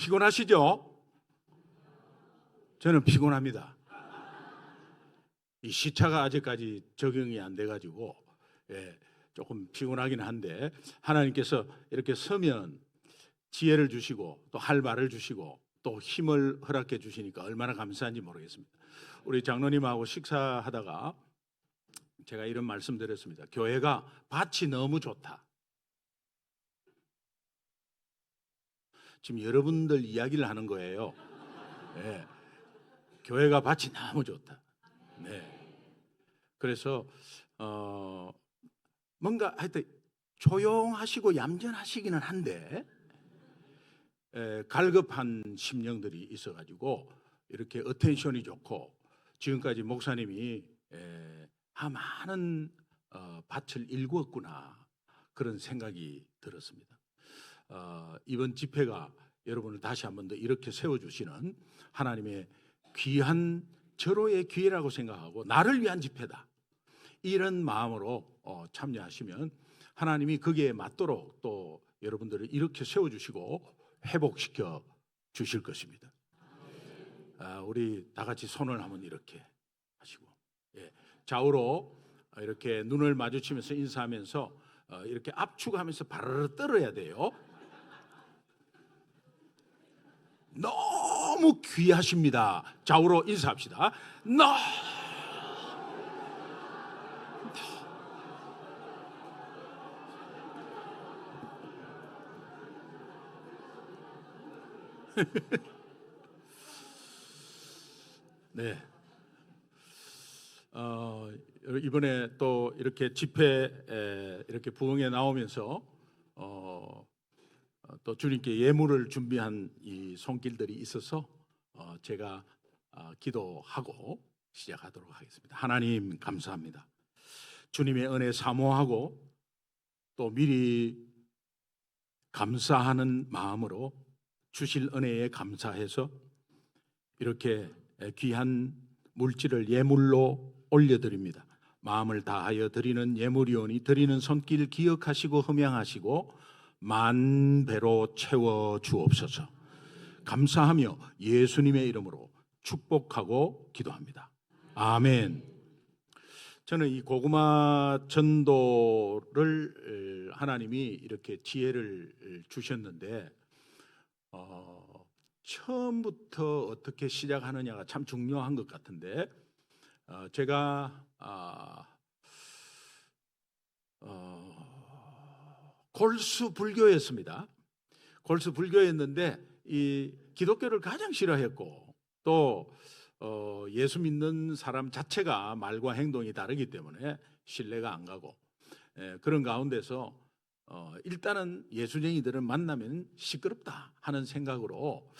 피곤하시죠? 저는 피곤합니다. 이 시차가 아직까지 적응이 안 돼가지고 조금 피곤하긴 한데, 하나님께서 이렇게 서면 지혜를 주시고 또 할 말을 주시고 또 힘을 허락해 주시니까 얼마나 감사한지 모르겠습니다. 우리 장로님하고 식사하다가 제가 이런 말씀 드렸습니다. 교회가 밭이 너무 좋다. 지금 여러분들 이야기를 하는 거예요. 네. 교회가 밭이 너무 좋다. 네. 그래서 뭔가 하여튼 조용하시고 얌전하시기는 한데 갈급한 심령들이 있어가지고 이렇게 어텐션이 좋고, 지금까지 목사님이 많은 밭을 일구었구나, 그런 생각이 들었습니다. 이번 집회가 여러분을 다시 한 번 더 이렇게 세워주시는 하나님의 귀한 절호의 기회라고 생각하고, 나를 위한 집회다, 이런 마음으로 참여하시면 하나님이 거기에 맞도록 또 여러분들을 이렇게 세워주시고 회복시켜 주실 것입니다. 우리 다 같이 손을 한번 이렇게 하시고, 좌우로 이렇게 눈을 마주치면서 인사하면서 이렇게 압축하면서 바르르 떨어야 돼요. 너무 귀하십니다. 좌우로 인사합시다. 네. 이번에 또 이렇게 집회 이렇게 부흥에 나오면서 또 주님께 예물을 준비한 이 손길들이 있어서 제가 기도하고 시작하도록 하겠습니다. 하나님 감사합니다. 주님의 은혜 사모하고 또 미리 감사하는 마음으로 주실 은혜에 감사해서 이렇게 귀한 물질을 예물로 올려드립니다. 마음을 다하여 드리는 예물이오니 드리는 손길 기억하시고 흠양하시고 만 배로 채워 주옵소서. 감사하며 예수님의 이름으로 축복하고 기도합니다. 아멘. 저는 이 고구마 전도를 하나님이 이렇게 지혜를 주셨는데 처음부터 어떻게 시작하느냐가 참 중요한 것 같은데, 제가 골수 불교였습니다. 골수 불교였는데 이 기독교를 가장 싫어했고, 또 예수 믿는 사람 자체가 말과 행동이 다르기 때문에 신뢰가 안 가고, 그런 가운데서 일단은 예수쟁이들을 만나면 시끄럽다 하는 생각으로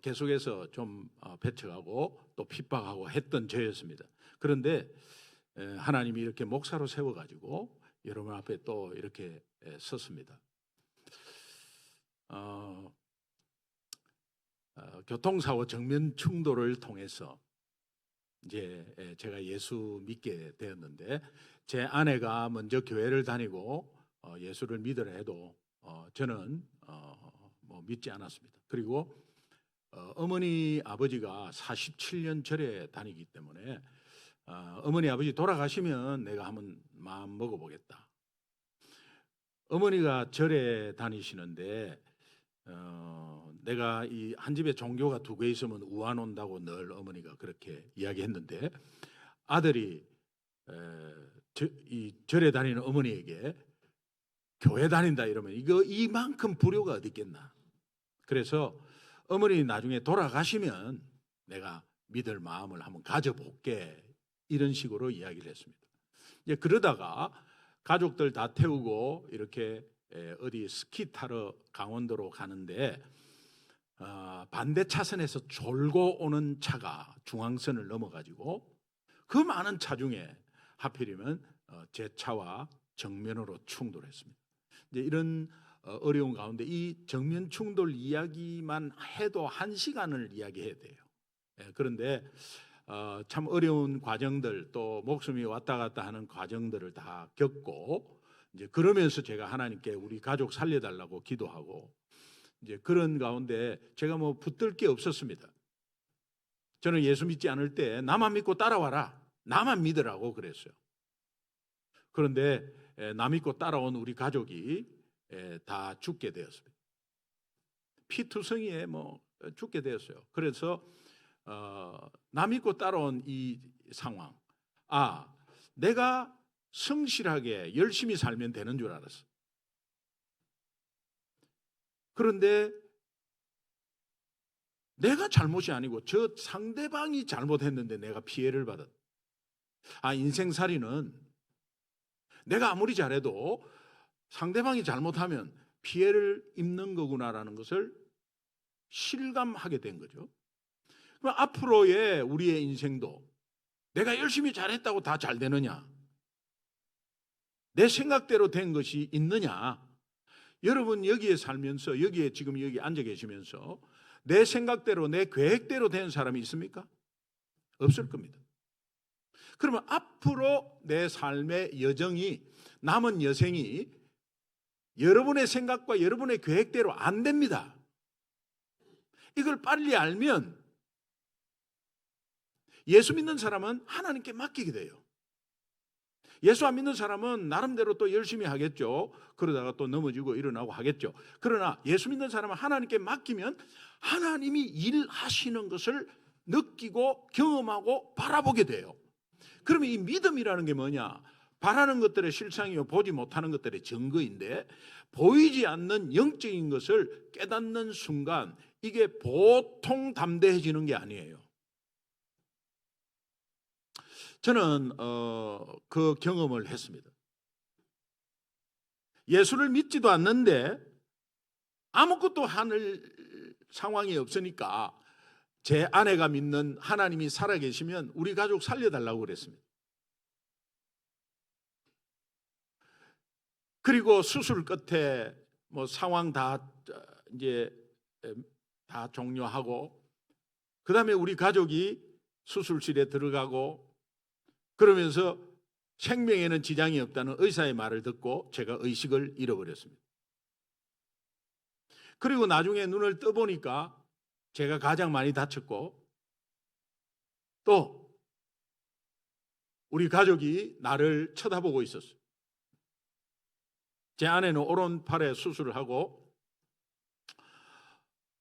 계속해서 좀 배척하고 또 핍박하고 했던 저였습니다. 그런데 하나님이 이렇게 목사로 세워가지고 여러분 앞에 또 이렇게 섰습니다. 교통사고 정면 충돌을 통해서 이제 제가 예수 믿게 되었는데, 제 아내가 먼저 교회를 다니고 예수를 믿으라 해도 저는 뭐 믿지 않았습니다. 그리고 어머니 아버지가 47년 절에 다니기 때문에 어머니 아버지 돌아가시면 내가 한번 마음 먹어보겠다. 어머니가 절에 다니시는데 내가 이 한 집에 종교가 두 개 있으면 우한 온다고 늘 어머니가 그렇게 이야기했는데, 아들이 이 절에 다니는 어머니에게 교회 다닌다 이러면 이만큼 불효가 어디 있겠나. 그래서 어머니 나중에 돌아가시면 내가 믿을 마음을 한번 가져볼게, 이런 식으로 이야기를 했습니다. 이제 그러다가 가족들 다 태우고 이렇게 어디 스키 타러 강원도로 가는데 반대 차선에서 졸고 오는 차가 중앙선을 넘어가지고 그 많은 차 중에 하필이면 제 차와 정면으로 충돌했습니다. 이제 이런 어려운 가운데 이 정면 충돌 이야기만 해도 1시간을 이야기해야 돼요. 그런데 참 어려운 과정들, 또 목숨이 왔다 갔다 하는 과정들을 다 겪고, 이제 그러면서 제가 하나님께 우리 가족 살려달라고 기도하고, 이제 그런 가운데 제가 뭐 붙들 게 없었습니다. 저는 예수 믿지 않을 때 나만 믿고 따라와라, 나만 믿으라고 그랬어요. 그런데 나 믿고 따라온 우리 가족이 다 죽게 되었습니다. 피투성이에 뭐 죽게 되었어요. 그래서 나 믿고 따라온 이 상황, 내가 성실하게 열심히 살면 되는 줄 알았어. 그런데 내가 잘못이 아니고 저 상대방이 잘못했는데 내가 피해를 받았. 인생살이는 내가 아무리 잘해도 상대방이 잘못하면 피해를 입는 거구나라는 것을 실감하게 된 거죠. 그럼 앞으로의 우리의 인생도 내가 열심히 잘했다고 다 잘 되느냐? 내 생각대로 된 것이 있느냐? 여러분 여기에 살면서, 여기에 지금 여기 앉아 계시면서 내 생각대로, 내 계획대로 된 사람이 있습니까? 없을 겁니다. 그러면 앞으로 내 삶의 여정이, 남은 여생이 여러분의 생각과 여러분의 계획대로 안 됩니다. 이걸 빨리 알면 예수 믿는 사람은 하나님께 맡기게 돼요. 예수 안 믿는 사람은 나름대로 또 열심히 하겠죠. 그러다가 또 넘어지고 일어나고 하겠죠. 그러나 예수 믿는 사람은 하나님께 맡기면 하나님이 일하시는 것을 느끼고 경험하고 바라보게 돼요. 그러면 이 믿음이라는 게 뭐냐? 바라는 것들의 실상이요, 보지 못하는 것들의 증거인데, 보이지 않는 영적인 것을 깨닫는 순간 이게 보통 담대해지는 게 아니에요. 저는 그 경험을 했습니다. 예수를 믿지도 않는데 아무것도 하는 상황이 없으니까 제 아내가 믿는 하나님이 살아계시면 우리 가족 살려달라고 그랬습니다. 그리고 수술 끝에 뭐 상황 다 이제 다 종료하고, 그 다음에 우리 가족이 수술실에 들어가고, 그러면서 생명에는 지장이 없다는 의사의 말을 듣고 제가 의식을 잃어버렸습니다. 그리고 나중에 눈을 떠보니까 제가 가장 많이 다쳤고, 또 우리 가족이 나를 쳐다보고 있었어요. 제 아내는 오른팔에 수술을 하고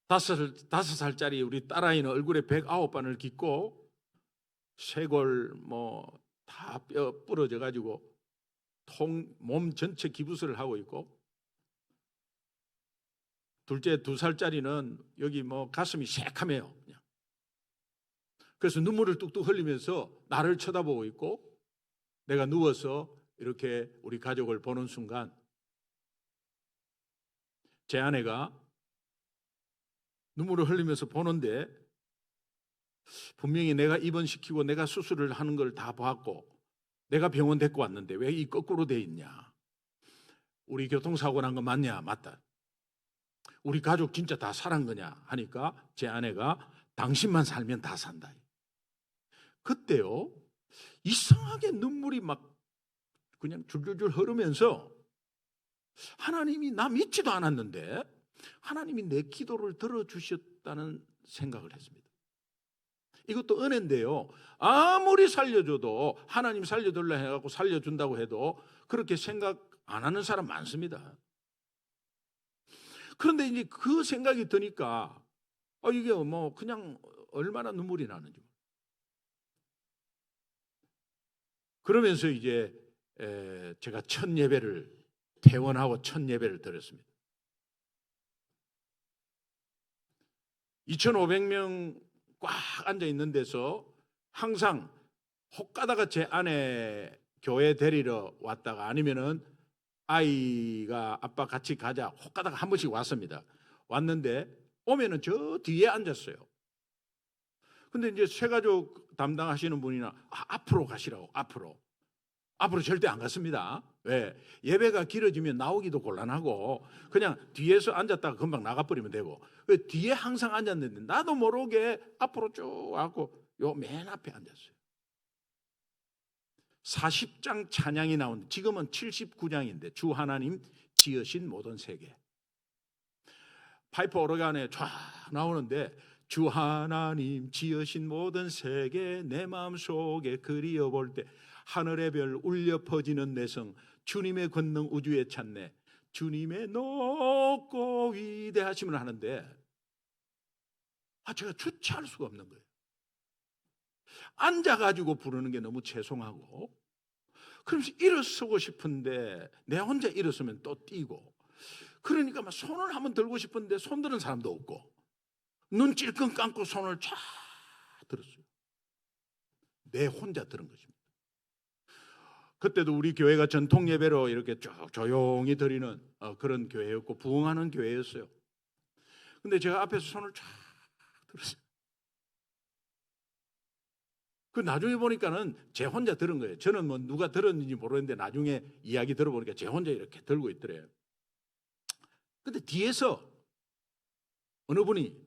5살짜리 우리 딸아이는 얼굴에 109반을 깃고 쇄골 뭐 다 뼈 부러져 가지고 몸 전체 기부스를 하고 있고, 둘째 2살짜리는 여기 뭐 가슴이 새카매요. 그냥. 그래서 눈물을 뚝뚝 흘리면서 나를 쳐다보고 있고, 내가 누워서 이렇게 우리 가족을 보는 순간 제 아내가 눈물을 흘리면서 보는데, 분명히 내가 입원시키고 내가 수술을 하는 걸 다 봤고 내가 병원 데리고 왔는데 왜 이 거꾸로 돼 있냐? 우리 교통사고 난 거 맞냐? 맞다. 우리 가족 진짜 다 살은 거냐? 하니까 제 아내가 당신만 살면 다 산다. 그때요, 이상하게 눈물이 막 그냥 줄줄줄 흐르면서 하나님이 나 믿지도 않았는데 하나님이 내 기도를 들어주셨다는 생각을 했습니다. 이것도 은혜인데요, 아무리 살려줘도, 하나님 살려달라 해갖고 살려준다고 해도 그렇게 생각 안 하는 사람 많습니다. 그런데 이제 그 생각이 드니까 이게 뭐 그냥 얼마나 눈물이 나는지. 그러면서 이제 제가 첫 예배를 퇴원하고 첫 예배를 드렸습니다. 2,500명 꽉 앉아 있는 데서 항상 혹 가다가 제 아내 교회 데리러 왔다가, 아니면은 아이가 아빠 같이 가자 혹 가다가 한 번씩 왔습니다. 왔는데 오면은 저 뒤에 앉았어요. 근데 이제 새가족 담당하시는 분이나 앞으로 가시라고, 앞으로 절대 안 갔습니다. 왜? 예배가 길어지면 나오기도 곤란하고 그냥 뒤에서 앉았다가 금방 나가버리면 되고, 뒤에 항상 앉았는데 나도 모르게 앞으로 쭉 와고 요 맨 앞에 앉았어요. 40장 찬양이 나오는데 지금은 79장인데 주 하나님 지으신 모든 세계, 파이프 오르간에 쫙 나오는데 주 하나님 지으신 모든 세계 내 마음속에 그리워볼 때 하늘의 별 울려 퍼지는 내성 주님의 권능 우주에 찾네 주님의 높고 위대하심을 하는데 제가 주체할 수가 없는 거예요. 앉아가지고 부르는 게 너무 죄송하고 그러면서 일어서고 싶은데 내 혼자 일어서면 또 뛰고 그러니까 막 손을 한번 들고 싶은데 손 드는 사람도 없고 눈 찔끔 감고 손을 쫙 들었어요. 내 혼자 들은 것입니다. 그때도 우리 교회가 전통 예배로 이렇게 쭉 조용히 드리는 그런 교회였고 부흥하는 교회였어요. 근데 제가 앞에서 손을 쫙 들었어요. 그 나중에 보니까는 제 혼자 들은 거예요. 저는 뭐 누가 들었는지 모르겠는데 나중에 이야기 들어보니까 제 혼자 이렇게 들고 있더래요. 근데 뒤에서 어느 분이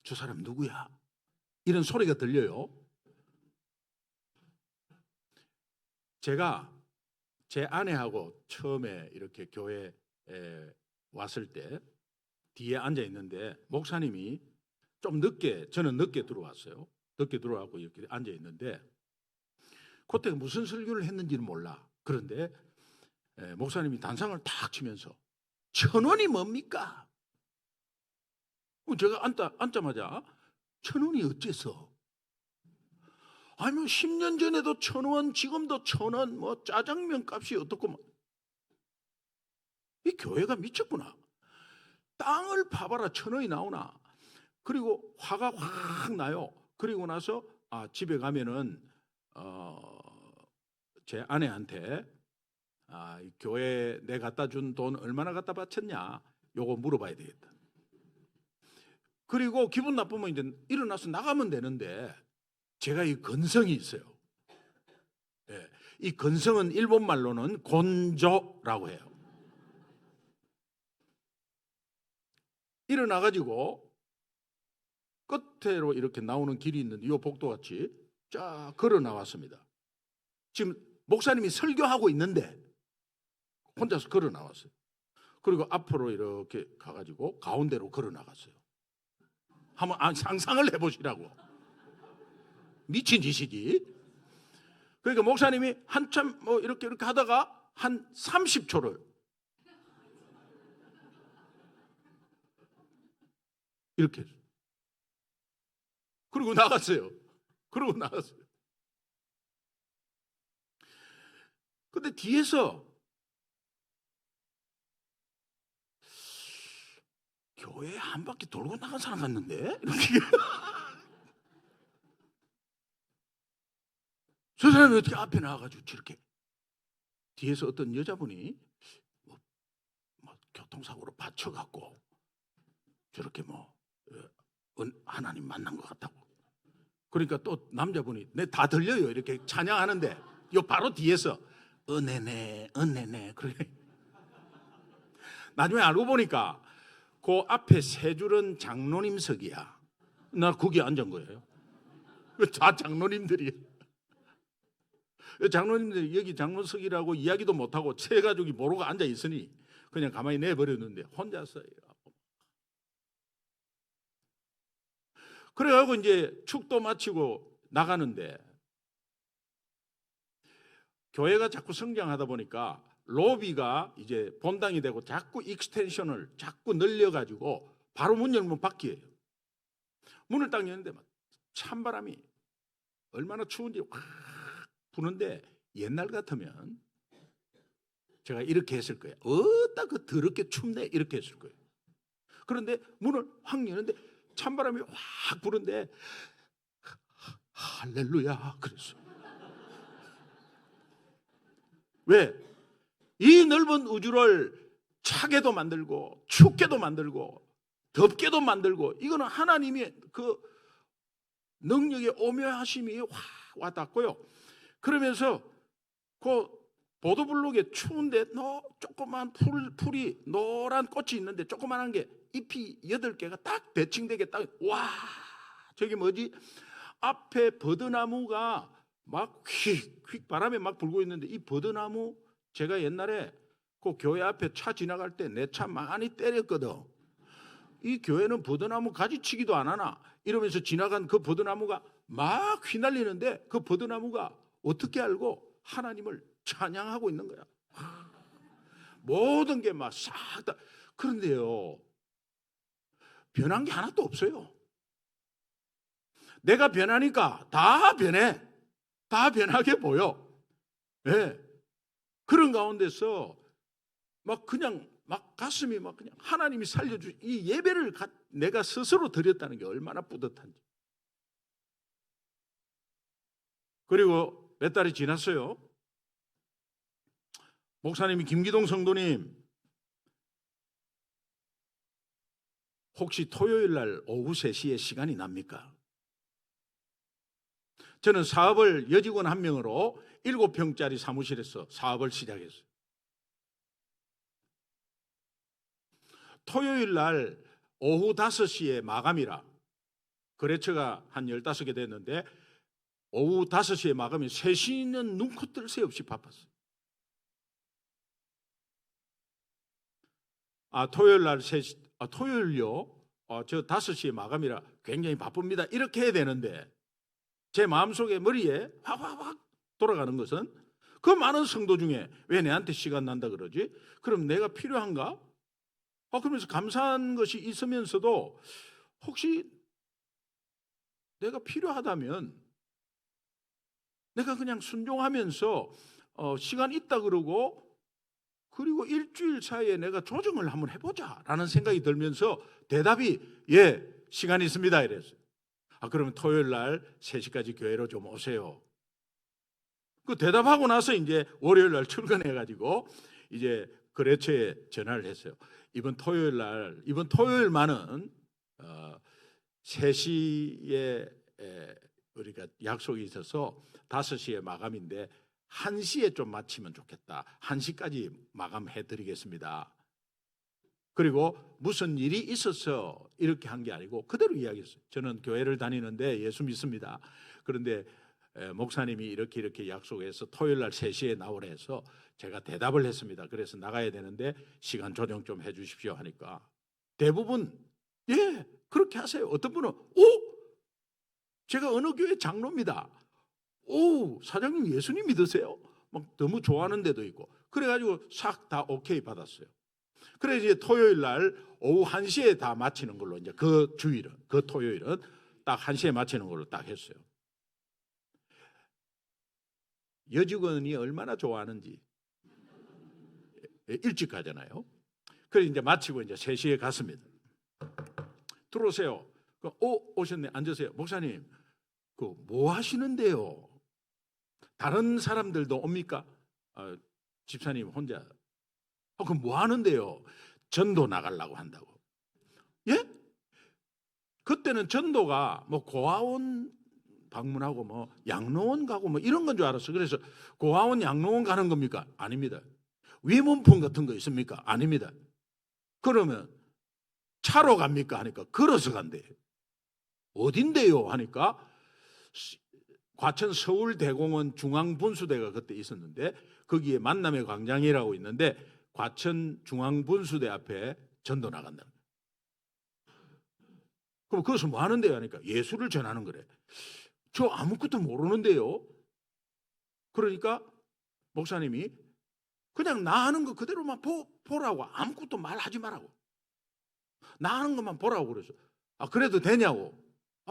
저 사람 누구야? 이런 소리가 들려요. 제가 제 아내하고 처음에 이렇게 교회에 왔을 때 뒤에 앉아 있는데 목사님이 좀 늦게 저는 늦게 들어왔어요. 늦게 들어와서 이렇게 앉아 있는데 그때 무슨 설교를 했는지는 몰라. 그런데 목사님이 단상을 탁 치면서 1,000원이 뭡니까? 제가 앉자마자 1,000원이 어째서? 아니면 10년 전에도 1,000원, 지금도 1,000원, 뭐 짜장면 값이 어떻고 이 교회가 미쳤구나. 땅을 파봐라 1,000원이 나오나. 그리고 화가 확 나요. 그리고 나서 집에 가면은 제 아내한테 이 교회 내 갖다 준 돈 얼마나 갖다 바쳤냐 요거 물어봐야 되겠다. 그리고 기분 나쁘면 이제 일어나서 나가면 되는데 제가 이 건성이 있어요. 예, 이 건성은 일본 말로는 곤조라고 해요. 일어나가지고 끝으로 이렇게 나오는 길이 있는데 이 복도같이 쫙 걸어 나왔습니다. 지금 목사님이 설교하고 있는데 혼자서 걸어 나왔어요. 그리고 앞으로 이렇게 가가지고 가운데로 걸어 나갔어요. 한번 상상을 해보시라고. 미친 짓이지. 그러니까 목사님이 한참 뭐 이렇게 하다가 한 30초를 이렇게 했어요. 그리고 나갔어요. 근데 뒤에서 교회 한 바퀴 돌고 나간 사람 같는데? 이렇게. 저 사람이 어떻게 앞에 나와가지고 저렇게 뒤에서 어떤 여자분이 뭐 교통사고로 다쳐갖고 저렇게 하나님 만난 것 같다고. 그러니까 또 남자분이 다 들려요. 이렇게 찬양하는데 요 바로 뒤에서 은혜네 그래. 나중에 알고 보니까 그 앞에 세 줄은 장로님석이야. 나 거기 앉은 거예요. 다 장로님들이. 장로님들이 여기 장로석이라고 이야기도 못하고 세 가족이 모르고 앉아 있으니 그냥 가만히 내버렸는데 혼자서. 그래가지고 이제 축도 마치고 나가는데 교회가 자꾸 성장하다 보니까 로비가 이제 본당이 되고 자꾸 익스텐션을 자꾸 늘려가지고 바로 문 열면 밖이에요. 문을 딱 여는데 막 찬바람이 얼마나 추운지 확 부는데 옛날 같으면 제가 이렇게 했을 거예요. 어따 그 더럽게 춥네 이렇게 했을 거예요. 그런데 문을 확 여는데 찬바람이 확 부는데 할렐루야 그랬어요. 왜? 이 넓은 우주를 차게도 만들고 춥게도 만들고 덥게도 만들고 이거는 하나님의 그 능력의 오묘하심이 확 와닿고요. 그러면서 그 보도블록에 추운데 조그만 풀이 노란 꽃이 있는데 조그만한 게 잎이 8개가 딱 대칭되게 딱 와 저게 뭐지? 앞에 버드나무가 막 휙휙 바람에 막 불고 있는데 이 버드나무 제가 옛날에 그 교회 앞에 차 지나갈 때 내 차 많이 때렸거든. 이 교회는 버드나무 가지치기도 안 하나 이러면서 지나간 그 버드나무가 막 휘날리는데 그 버드나무가 어떻게 알고 하나님을 찬양하고 있는 거야. 모든 게 막 싹 다. 그런데요, 변한 게 하나도 없어요. 내가 변하니까 다 변해. 다 변하게 보여. 네. 그런 가운데서 막 그냥 막 가슴이 막 그냥 하나님이 살려주 이 예배를 내가 스스로 드렸다는 게 얼마나 뿌듯한지. 그리고 몇 달이 지났어요. 목사님이 김기동 성도님 혹시 토요일 날 오후 3시에 시간이 납니까? 저는 사업을 여직원 한 명으로 7평짜리 사무실에서 사업을 시작했어요. 토요일 날 오후 5시에 마감이라 거래처가 한 15개 됐는데 오후 5시에 마감이 3시는 눈코 뜰 새 없이 바빴어요. 토요일 날 3시, 토요일요? 저 5시에 마감이라 굉장히 바쁩니다. 이렇게 해야 되는데 제 마음속에 머리에 확 돌아가는 것은 그 많은 성도 중에 왜 내한테 시간 난다 그러지? 그럼 내가 필요한가? 그러면서 감사한 것이 있으면서도 혹시 내가 필요하다면 내가 그냥 순종하면서 시간 있다 그러고 그리고 일주일 사이에 내가 조정을 한번 해보자 라는 생각이 들면서 대답이 예, 시간 있습니다 이랬어요. 그러면 토요일 날 3시까지 교회로 좀 오세요. 그 대답하고 나서 이제 월요일 날 출근해가지고 이제 거래처에 전화를 했어요. 이번 토요일만은 3시에 우리가 약속이 있어서 5시에 마감인데 1시에 좀 마치면 좋겠다. 1시까지 마감해 드리겠습니다. 그리고 무슨 일이 있어서 이렇게 한 게 아니고 그대로 이야기했어요. 저는 교회를 다니는데 예수 믿습니다. 그런데 목사님이 이렇게 약속해서 토요일 날 3시에 나오라 해서 제가 대답을 했습니다. 그래서 나가야 되는데 시간 조정 좀 해 주십시오 하니까 대부분 예, 그렇게 하세요. 어떤 분은 제가 어느 교회 장로입니다. 사장님 예수님 믿으세요? 막 너무 좋아하는 데도 있고 그래가지고 싹 다 오케이 받았어요. 그래 이제 토요일 날 오후 1시에 다 마치는 걸로 이제 그 토요일은 딱 1시에 마치는 걸로 딱 했어요. 여직원이 얼마나 좋아하는지 일찍 가잖아요. 그래 이제 마치고 이제 3시에 갔습니다. 들어오세요. 오셨네. 앉으세요. 목사님, 뭐 하시는데요? 다른 사람들도 옵니까? 집사님 혼자. 그럼 뭐 하는데요? 전도 나가려고 한다고. 예? 그때는 전도가 뭐 고아원 방문하고 뭐 양로원 가고 뭐 이런 건 줄 알았어. 그래서 고아원 양로원 가는 겁니까? 아닙니다. 위문품 같은 거 있습니까? 아닙니다. 그러면 차로 갑니까? 하니까 걸어서 간대. 어딘데요? 하니까 과천 서울대공원 중앙분수대가 그때 있었는데 거기에 만남의 광장이라고 있는데 과천 중앙분수대 앞에 전도 나간다. 그럼 그것은 뭐 하는데요? 하니까 예수를 전하는 거래. 저 아무것도 모르는데요. 그러니까 목사님이 그냥 나 하는 거 그대로만 보라고 아무것도 말하지 말라고. 나 하는 것만 보라고 그래서 그래도 되냐고.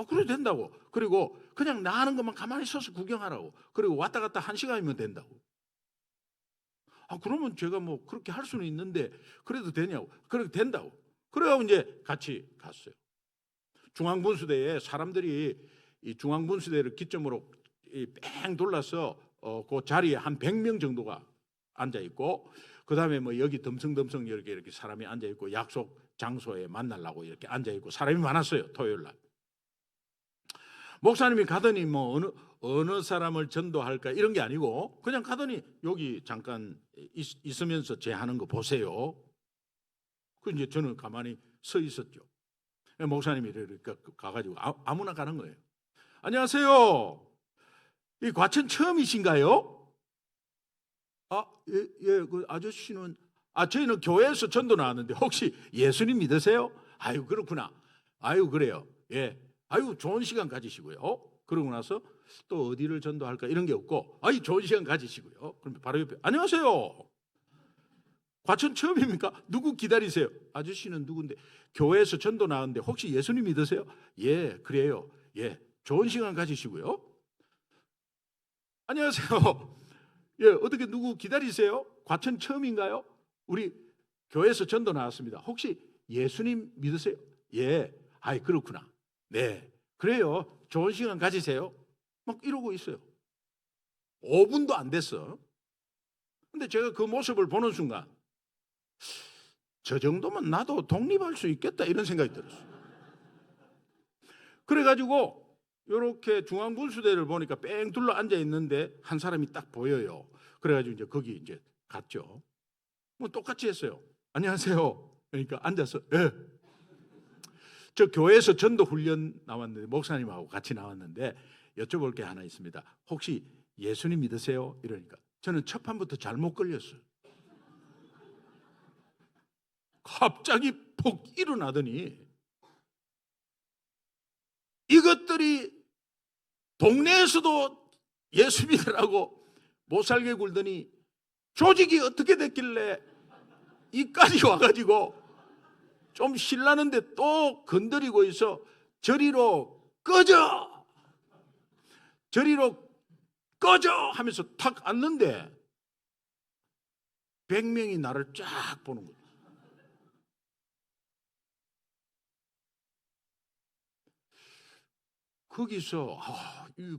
그래도 된다고. 그리고 그냥 나 하는 것만 가만히 서서 구경하라고. 그리고 왔다 갔다 1시간이면 된다고. 그러면 제가 뭐 그렇게 할 수는 있는데 그래도 되냐고. 그래도 된다고. 그래가지고 이제 같이 갔어요. 중앙분수대에 사람들이 이 중앙분수대를 기점으로 뺑 돌라서 그 자리에 한 100명 정도가 앉아 있고 그 다음에 뭐 여기 덤성덤성 이렇게 사람이 앉아 있고 약속 장소에 만나려고 이렇게 앉아 있고 사람이 많았어요. 토요일 날. 목사님이 가더니 뭐 어느 사람을 전도할까 이런 게 아니고 그냥 가더니 여기 잠깐 있으면서 제 하는 거 보세요. 그 이제 저는 가만히 서 있었죠. 목사님이 이렇게 가가지고 아무나 가는 거예요. 안녕하세요. 이 과천 처음이신가요? 예, 그 아저씨는 저희는 교회에서 전도 나왔는데 혹시 예수님 믿으세요? 아유, 그렇구나. 아유, 그래요. 예. 아유, 좋은 시간 가지시고요. 그러고 나서 또 어디를 전도할까 이런 게 없고, 아유, 좋은 시간 가지시고요. 그럼 바로 옆에 안녕하세요. 과천 처음입니까? 누구 기다리세요? 아저씨는 누군데? 교회에서 전도 나왔는데 혹시 예수님 믿으세요? 예, 그래요. 예, 좋은 시간 가지시고요. 안녕하세요. 예, 어떻게 누구 기다리세요? 과천 처음인가요? 우리 교회에서 전도 나왔습니다. 혹시 예수님 믿으세요? 예, 아이, 그렇구나. 네, 그래요. 좋은 시간 가지세요. 막 이러고 있어요. 5분도 안 됐어. 근데 제가 그 모습을 보는 순간 저 정도면 나도 독립할 수 있겠다 이런 생각이 들었어요. 그래가지고 이렇게 중앙분수대를 보니까 뺑 둘러 앉아 있는데 한 사람이 딱 보여요. 그래가지고 이제 거기 이제 갔죠. 뭐 똑같이 했어요. 안녕하세요. 그러니까 앉아서 예. 저 교회에서 전도 훈련 나왔는데 목사님하고 같이 나왔는데 여쭤볼 게 하나 있습니다. 혹시 예수님 믿으세요? 이러니까 저는 첫 판부터 잘못 걸렸어요. 갑자기 폭 일어나더니 이것들이 동네에서도 예수 믿으라고 못 살게 굴더니 조직이 어떻게 됐길래 이까지 와가지고 좀 신나는데 또 건드리고 있어. 저리로 꺼져! 저리로 꺼져! 하면서 탁 앉는데 100명이 나를 쫙 보는 거예요. 거기서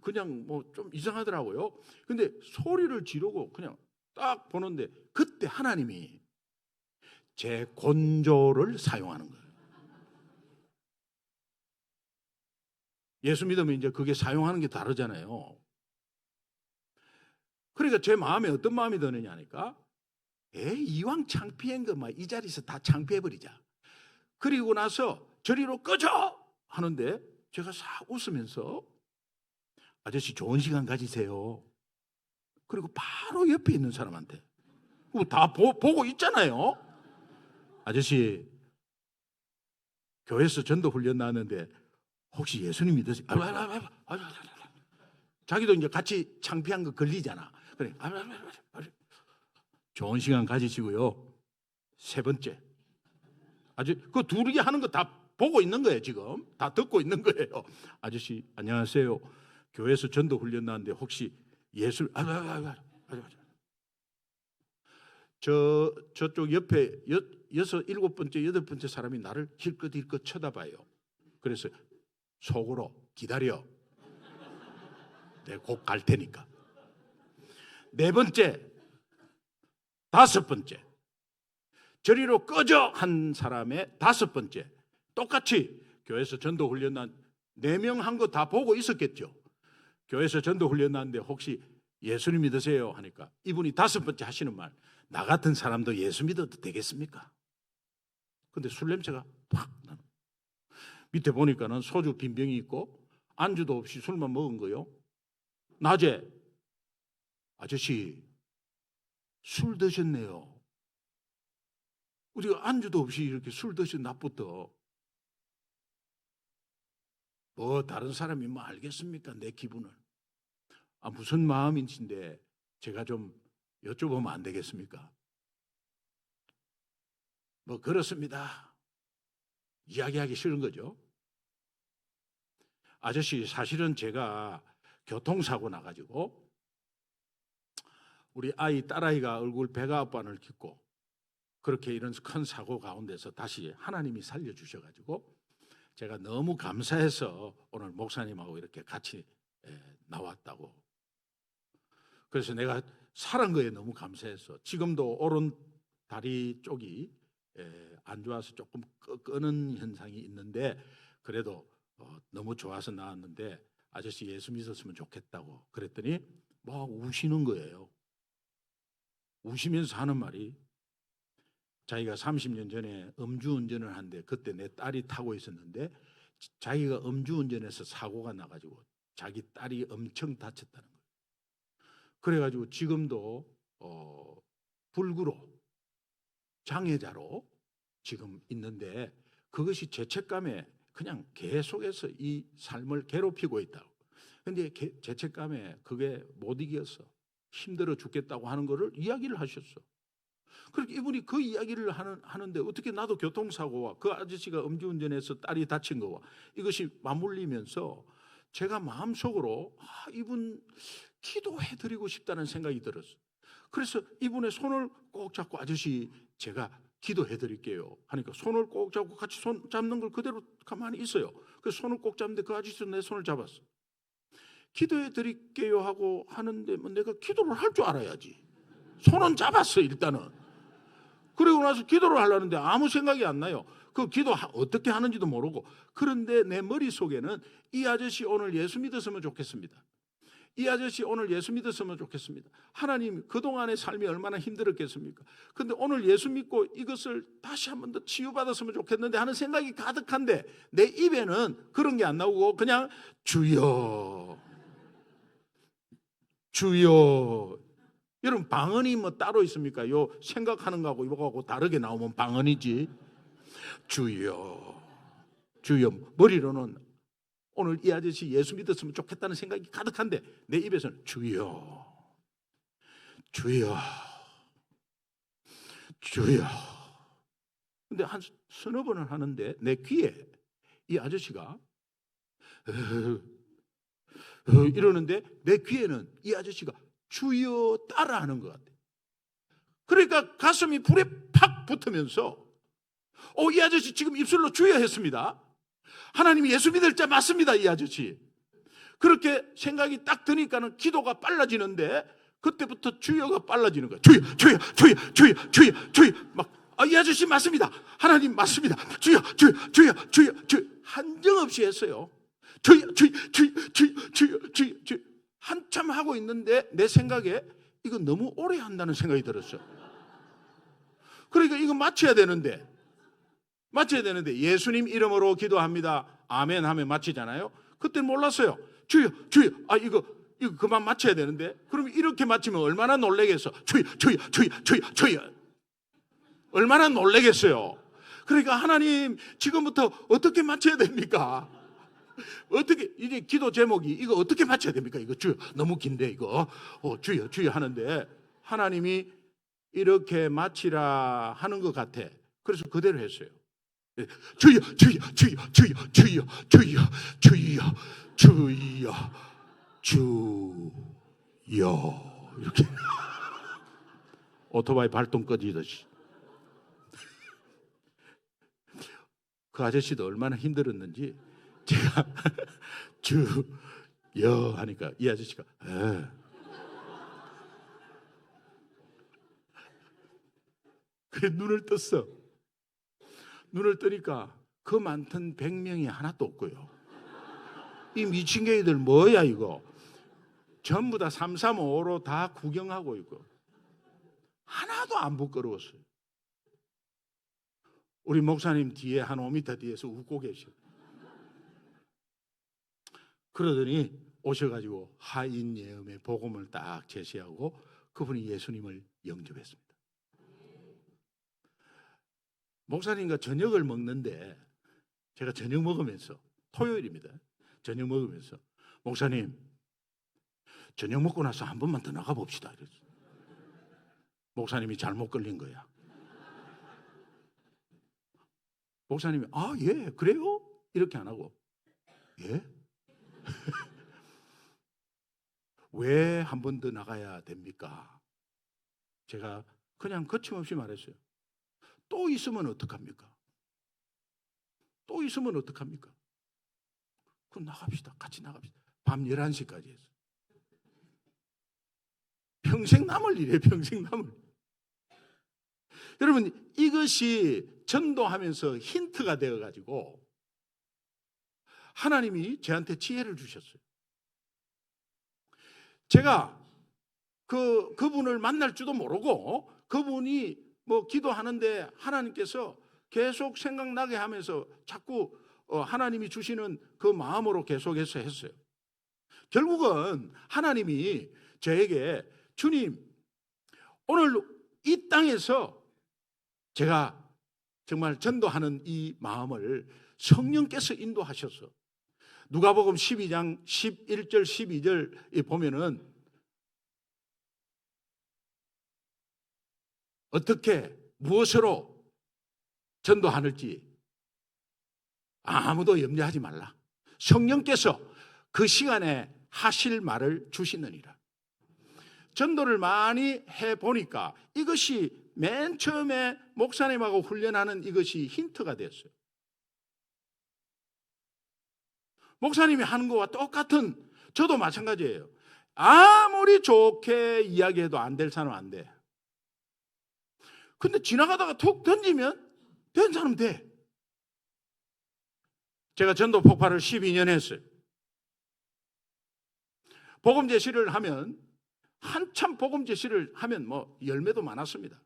그냥 뭐 좀 이상하더라고요. 근데 소리를 지르고 그냥 딱 보는데 그때 하나님이 제 곤조를 사용하는 거예요. 예수 믿으면 이제 그게 사용하는 게 다르잖아요. 그러니까 제 마음에 어떤 마음이 드느냐 하니까 이왕 창피한 거 이 자리에서 다 창피해버리자. 그리고 나서 저리로 꺼져! 하는데 제가 싹 웃으면서 아저씨 좋은 시간 가지세요. 그리고 바로 옆에 있는 사람한테 다 보고 있잖아요. 아저씨 교회에서 전도 훈련 나왔는데 혹시 예수님 믿으세요? 자기도 이제 같이 창피한 거 걸리잖아. 그래. 좋은 시간 가지시고요. 세 번째. 그 둘이 하는 거 다 보고 있는 거예요, 지금. 다 듣고 있는 거예요. 아저씨, 안녕하세요. 교회에서 전도 훈련 나왔는데 혹시 예수, 저쪽 옆에 여섯, 일곱 번째, 여덟 번째 사람이 나를 힐끗힐끗 쳐다봐요. 그래서 속으로 기다려. 내가 곧 갈 테니까. 네 번째, 다섯 번째. 저리로 꺼져 한 사람의 다섯 번째. 똑같이 교회에서 전도 훈련 난 4명 한 거 다 보고 있었겠죠. 교회에서 전도 훈련 났는데 혹시 예수님 믿으세요? 하니까 이분이 다섯 번째 하시는 말, 나 같은 사람도 예수 믿어도 되겠습니까? 근데 술 냄새가 팍 나는. 밑에 보니까는 소주 빈병이 있고 안주도 없이 술만 먹은 거요. 낮에 아저씨 술 드셨네요. 우리가 안주도 없이 이렇게 술 드신 낮부터 뭐 다른 사람이 뭐 알겠습니까? 내 기분을. 무슨 마음인지인데 제가 좀 여쭤보면 안 되겠습니까? 뭐 그렇습니다. 이야기하기 싫은 거죠. 아저씨 사실은 제가 교통사고 나가지고 우리 딸아이가 얼굴 배가 아파를 딛고 그렇게 이런 큰 사고 가운데서 다시 하나님이 살려주셔가지고 제가 너무 감사해서 오늘 목사님하고 이렇게 같이 나왔다고. 그래서 내가 살은 거에 너무 감사해서 지금도 오른 다리 쪽이 안 좋아서 조금 끄는 현상이 있는데 그래도 너무 좋아서 나왔는데 아저씨 예수 믿었으면 좋겠다고 그랬더니 막 우시는 거예요. 우시면서 하는 말이 자기가 30년 전에 음주운전을 하는데 그때 내 딸이 타고 있었는데 자기가 음주운전해서 사고가 나가지고 자기 딸이 엄청 다쳤다는 거예요. 그래가지고 지금도 불구로 장애자로 지금 있는데 그것이 죄책감에 그냥 계속해서 이 삶을 괴롭히고 있다고. 근데 죄책감에 그게 못 이겨서 힘들어 죽겠다고 하는 거를 이야기를 하셨어. 그렇게 이분이 그 이야기를 하는데 어떻게 나도 교통사고와 그 아저씨가 음주운전해서 딸이 다친 거와 이것이 맞물리면서 제가 마음속으로 이분 기도해드리고 싶다는 생각이 들었어요. 그래서 이분의 손을 꼭 잡고 아저씨 제가 기도해드릴게요 하니까 손을 꼭 잡고 같이 손 잡는 걸 그대로 가만히 있어요. 그 손을 꼭 잡는데 그 아저씨도 내 손을 잡았어. 기도해드릴게요 하고 하는데 뭐 내가 기도를 할 줄 알아야지. 손은 잡았어 일단은. 그리고 나서 기도를 하려는데 아무 생각이 안 나요. 그 기도 어떻게 하는지도 모르고. 그런데 내 머릿속에는 이 아저씨 오늘 예수 믿었으면 좋겠습니다. 이 아저씨 오늘 예수 믿었으면 좋겠습니다. 하나님 그동안의 삶이 얼마나 힘들었겠습니까? 근데 오늘 예수 믿고 이것을 다시 한 번 더 치유받았으면 좋겠는데 하는 생각이 가득한데 내 입에는 그런 게 안 나오고 그냥 주여 주여. 여러분 방언이 뭐 따로 있습니까? 요 생각하는 거하고 이거하고 다르게 나오면 방언이지. 주여 주여. 머리로는 오늘 이 아저씨 예수 믿었으면 좋겠다는 생각이 가득한데 내 입에서는 주여 주여 주여. 근데 한 서너 번을 하는데 내 귀에 이 아저씨가 이러는데 내 귀에는 이 아저씨가 주여 따라하는 것 같아요. 그러니까 가슴이 불에 팍 붙으면서 이 아저씨 지금 입술로 주여 했습니다. 하나님이 예수 믿을 자 맞습니다 이 아저씨. 그렇게 생각이 딱 드니까는 기도가 빨라지는데 그때부터 주여가 빨라지는 거예요. 주여 주여 주여 주여 주여 주여. 막 이 아저씨 맞습니다. 하나님 맞습니다. 주여 주여 주여 주여 주여. 한정없이 했어요. 주여 주여 주여 주여 주여 주여 주여. 한참 하고 있는데 내 생각에 이거 너무 오래 한다는 생각이 들었어요. 그러니까 이거 맞춰야 되는데 예수님 이름으로 기도합니다 아멘 하면 마치잖아요. 그때 몰랐어요. 주여 주여. 이거 그만 맞춰야 되는데 그럼 이렇게 맞추면 얼마나 놀라겠어. 주여 주여 주여 주여 주여. 얼마나 놀라겠어요. 그러니까 하나님 지금부터 어떻게 맞춰야 됩니까? 어떻게 이제 기도 제목이 이거 어떻게 맞춰야 됩니까? 이거 주여 너무 긴데 이거 주여 주여 하는데 하나님이 이렇게 맞히라 하는 것 같아. 그래서 그대로 했어요. 주여 주여 주여 주여 주여 주여 주여 주여 주여 이렇게 오토바이 발동 꺼지듯이. 그 아저씨도 얼마나 힘들었는지 제가 주여 하니까 이 아저씨가 그래 눈을 떴어. 눈을 뜨니까 그 많던 100명이 하나도 없고요. 이 미친 개이들 뭐야 이거. 전부 다 335로 다 구경하고 있고 하나도 안 부끄러웠어요. 우리 목사님 뒤에 한 5m 뒤에서 웃고 계셔. 그러더니 오셔가지고 하인예음의 복음을 딱 제시하고 그분이 예수님을 영접했습니다. 목사님과 저녁을 먹는데 제가 저녁 먹으면서 토요일입니다. 저녁 먹으면서 목사님 저녁 먹고 나서 한 번만 더 나가 봅시다. 목사님이 잘못 걸린 거야. 목사님이 예 그래요? 이렇게 안 하고 예? 왜 한 번 더 나가야 됩니까? 제가 그냥 거침없이 말했어요. 또 있으면 어떡합니까? 또 있으면 어떡합니까? 그럼 나갑시다. 같이 나갑시다. 밤 11시까지 했어요. 평생 남을 일이에요. 평생 남을. 여러분 이것이 전도하면서 힌트가 되어가지고 하나님이 저한테 지혜를 주셨어요. 제가 그분을 만날 줄도 모르고 그분이 뭐 기도하는데 하나님께서 계속 생각나게 하면서 자꾸 하나님이 주시는 그 마음으로 계속해서 했어요. 결국은 하나님이 저에게 주님 오늘 이 땅에서 제가 정말 전도하는 이 마음을 성령께서 인도하셔서 누가복음 12장 11절 12절에 보면은 어떻게 무엇으로 전도하는지 아무도 염려하지 말라. 성령께서 그 시간에 하실 말을 주시느니라. 전도를 많이 해보니까 이것이 맨 처음에 목사님하고 훈련하는 이것이 힌트가 됐어요. 목사님이 하는 것과 똑같은, 저도 마찬가지예요. 아무리 좋게 이야기해도 안 될 사람은 안 돼. 근데 지나가다가 툭 던지면 된 사람 돼. 제가 전도 폭발을 12년 했어요. 복음 제시를 하면, 한참 복음 제시를 하면 뭐 열매도 많았습니다.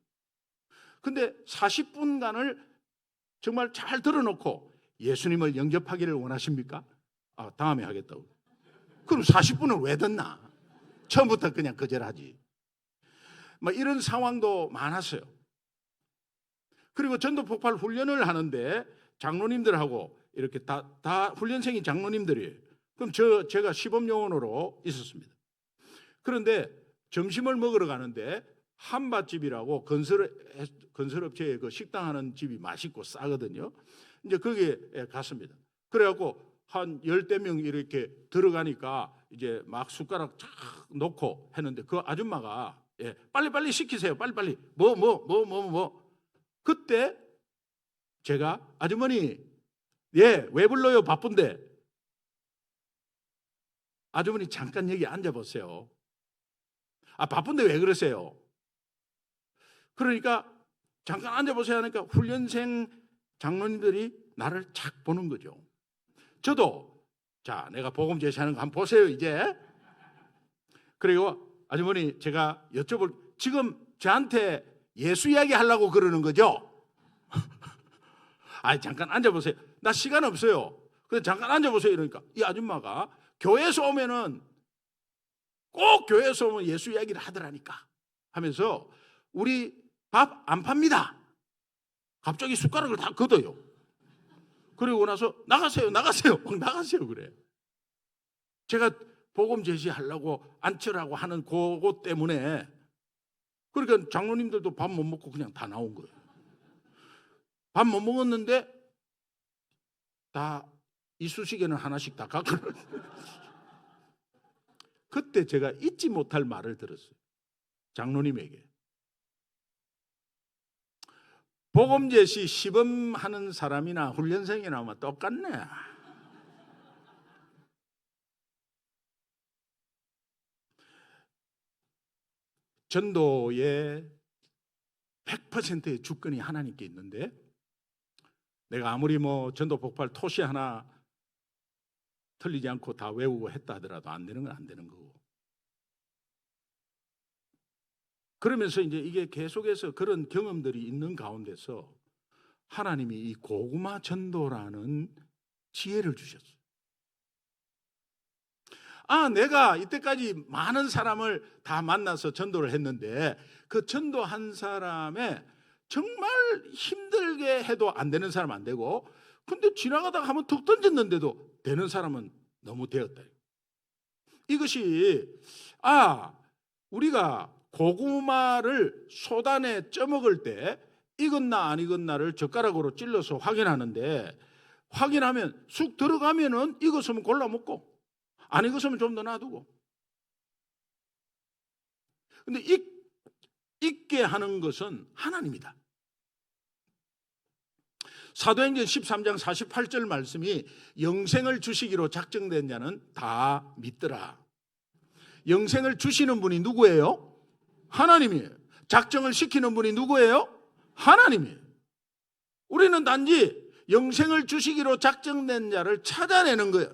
근데 40분간을 정말 잘 들어놓고 예수님을 영접하기를 원하십니까? 다음에 하겠다고. 그럼 40분을 왜 듣나? 처음부터 그냥 거절하지. 뭐 이런 상황도 많았어요. 그리고 전도 폭발 훈련을 하는데 장로님들하고 이렇게 다 훈련생이 장로님들이에요. 그럼 제가 시범요원으로 있었습니다. 그런데 점심을 먹으러 가는데 한밭집이라고 건설업체에 그 식당 하는 집이 맛있고 싸거든요. 이제 거기에 갔습니다. 그래갖고 한 10대 명 이렇게 들어가니까 이제 막 숟가락 쫙 놓고 했는데 그 아줌마가 빨리빨리 시키세요. 빨리빨리. 뭐. 그때 제가 아주머니, 왜 불러요? 바쁜데. 아주머니 잠깐 여기 앉아보세요. 바쁜데 왜 그러세요? 그러니까 잠깐 앉아보세요 하니까 훈련생 장로님들이 나를 착 보는 거죠. 저도 자, 내가 복음 제시하는 거 한번 보세요 이제. 그리고 아주머니 제가 지금 저한테 예수 이야기 하려고 그러는 거죠? 잠깐 앉아보세요. 나 시간 없어요. 그래서 잠깐 앉아보세요 이러니까 이 아줌마가 교회에서 오면은 꼭 교회에서 오면 예수 이야기를 하더라니까 하면서 우리 밥 안 팝니다. 갑자기 숟가락을 다 걷어요. 그리고 나서 나가세요 막 나가세요 그래. 제가 복음 제시하려고 앉으라고 하는 그것 때문에. 그러니까 장로님들도 밥 못 먹고 그냥 다 나온 거예요. 밥 못 먹었는데 다 이쑤시개는 하나씩 다 갖고. 그때 제가 잊지 못할 말을 들었어요. 장로님에게. 복음 제시 시범하는 사람이나 훈련생이나 뭐 똑같네. 전도의 100%의 주권이 하나님께 있는데 내가 아무리 뭐 전도 폭발 토시 하나 틀리지 않고 다 외우고 했다 하더라도 안 되는 건 안 되는 거고. 그러면서 이제 이게 계속해서 그런 경험들이 있는 가운데서 하나님이 이 고구마 전도라는 지혜를 주셨어요. 내가 이때까지 많은 사람을 다 만나서 전도를 했는데 그 전도한 사람의 정말 힘들게 해도 안 되는 사람 안 되고, 근데 지나가다가 한번 툭 던졌는데도 되는 사람은 너무 되었다. 이것이 우리가 고구마를 소단에 쪄먹을 때 익었나 안 익었나를 젓가락으로 찔러서 확인하는데, 확인하면 쑥 들어가면은 익었으면 골라 먹고 안 익었으면 좀 더 놔두고. 근데 익게 하는 것은 하나님이다. 사도행전 13장 48절 말씀이 영생을 주시기로 작정된 자는 다 믿더라. 영생을 주시는 분이 누구예요? 하나님이에요. 작정을 시키는 분이 누구예요? 하나님이에요. 우리는 단지 영생을 주시기로 작정된 자를 찾아내는 거예요.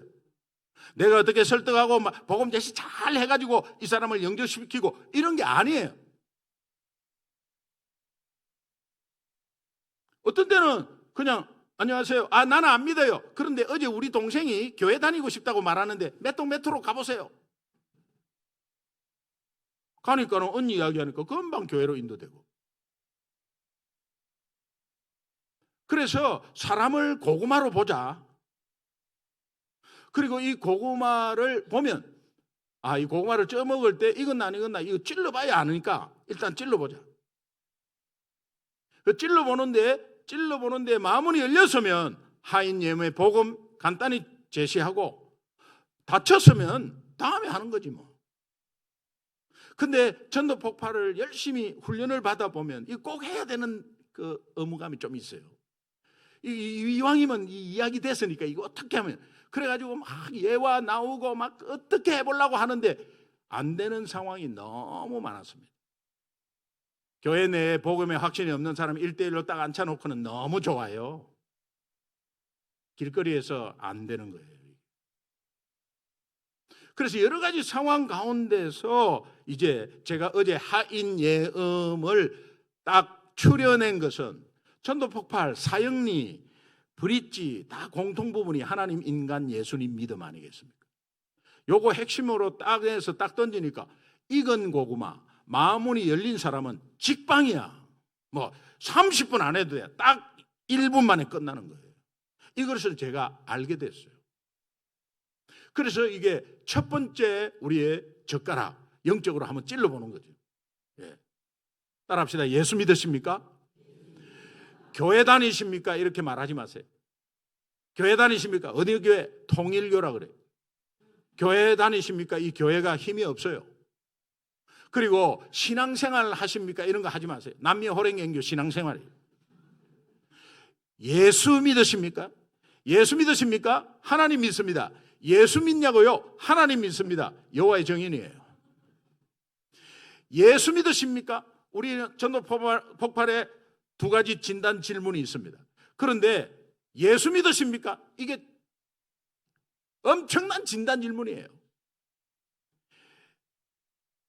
내가 어떻게 설득하고 복음 제시 잘 해가지고 이 사람을 영접시키고 이런 게 아니에요. 어떤 때는 그냥 안녕하세요. 나는 안 믿어요. 그런데 어제 우리 동생이 교회 다니고 싶다고 말하는데 몇 호로 가보세요. 가니까는 언니 이야기하니까 금방 교회로 인도되고. 그래서 사람을 고구마로 보자. 그리고 이 고구마를 보면 이 고구마를 쪄 먹을 때 익었나 안 익었나 이거 찔러봐야 아니까 일단 찔러보자. 찔러보는데 마문이 열렸으면 하인 예물의 복음 간단히 제시하고 다쳤으면 다음에 하는 거지 뭐. 근데 전도 폭발을 열심히 훈련을 받아보면 이 꼭 해야 되는 그 의무감이 좀 있어요. 이왕이면 이 이야기 됐으니까 이거 어떻게 하면, 그래가지고 막 예화 나오고 막 어떻게 해보려고 하는데 안 되는 상황이 너무 많았습니다. 교회 내에 복음에 확신이 없는 사람 1대1로 딱 앉혀놓고는 너무 좋아요. 길거리에서 안 되는 거예요. 그래서 여러 가지 상황 가운데서 이제 제가 어제 하인 예음을 딱 추려낸 것은 전도 폭발, 사형리, 브릿지 다 공통 부분이 하나님, 인간, 예수님 믿음 아니겠습니까? 요거 핵심으로 딱 해서 딱 던지니까 익은 고구마, 마문이 열린 사람은 직방이야. 뭐 30분 안 해도 돼. 딱 1분 만에 끝나는 거예요. 이것을 제가 알게 됐어요. 그래서 이게 첫 번째 우리의 젓가락, 영적으로 한번 찔러보는 거죠. 예. 따라합시다. 예수 믿으십니까? 교회 다니십니까? 이렇게 말하지 마세요. 교회 다니십니까? 어디 교회? 통일교라 그래요. 교회 다니십니까? 이 교회가 힘이 없어요. 그리고 신앙생활 하십니까? 이런 거 하지 마세요. 남미호랭경교 신앙생활이에요. 예수 믿으십니까? 예수 믿으십니까? 하나님 믿습니다. 예수 믿냐고요? 하나님 믿습니다. 여호와의 증인이에요. 예수 믿으십니까? 우리 전도 폭발에 두 가지 진단 질문이 있습니다. 그런데 예수 믿으십니까? 이게 엄청난 진단 질문이에요.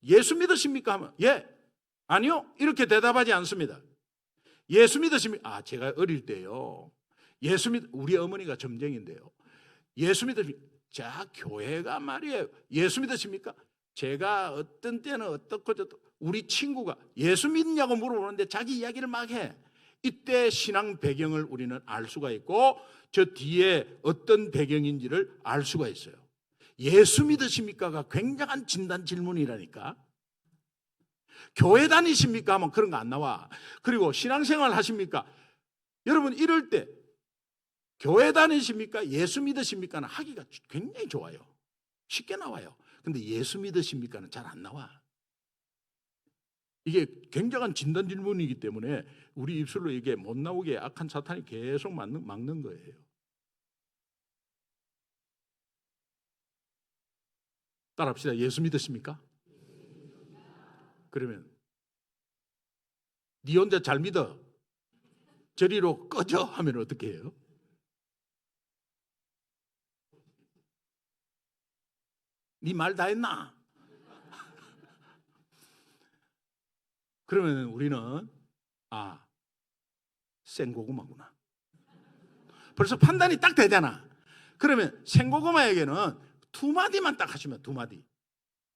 예수 믿으십니까? 하면 예, 아니요 이렇게 대답하지 않습니다. 예수 믿으십니까? 제가 어릴 때요, 우리 어머니가 점쟁인데요, 예수 믿으십니까? 자, 교회가 말이에요. 예수 믿으십니까? 제가 어떤 때는 어떻고 우리 친구가 예수 믿냐고 물어보는데 자기 이야기를 막 해. 이때 신앙 배경을 우리는 알 수가 있고 저 뒤에 어떤 배경인지를 알 수가 있어요. 예수 믿으십니까가 굉장한 진단 질문이라니까. 교회 다니십니까 하면 그런 거 안 나와. 그리고 신앙생활 하십니까? 여러분 이럴 때 교회 다니십니까? 예수 믿으십니까는 하기가 굉장히 좋아요. 쉽게 나와요. 근데 예수 믿으십니까는 잘 안 나와. 이게 굉장한 진단 질문이기 때문에 우리 입술로 이게 못 나오게 악한 사탄이 계속 막는 거예요. 따라합시다. 예수 믿으십니까? 그러면 네 혼자 잘 믿어, 저리로 꺼져 하면 어떻게 해요? 네 말 다 했나? 그러면 우리는 생고구마구나. 벌써 판단이 딱 되잖아. 그러면 생고구마에게는 두 마디만 딱 하시면, 두 마디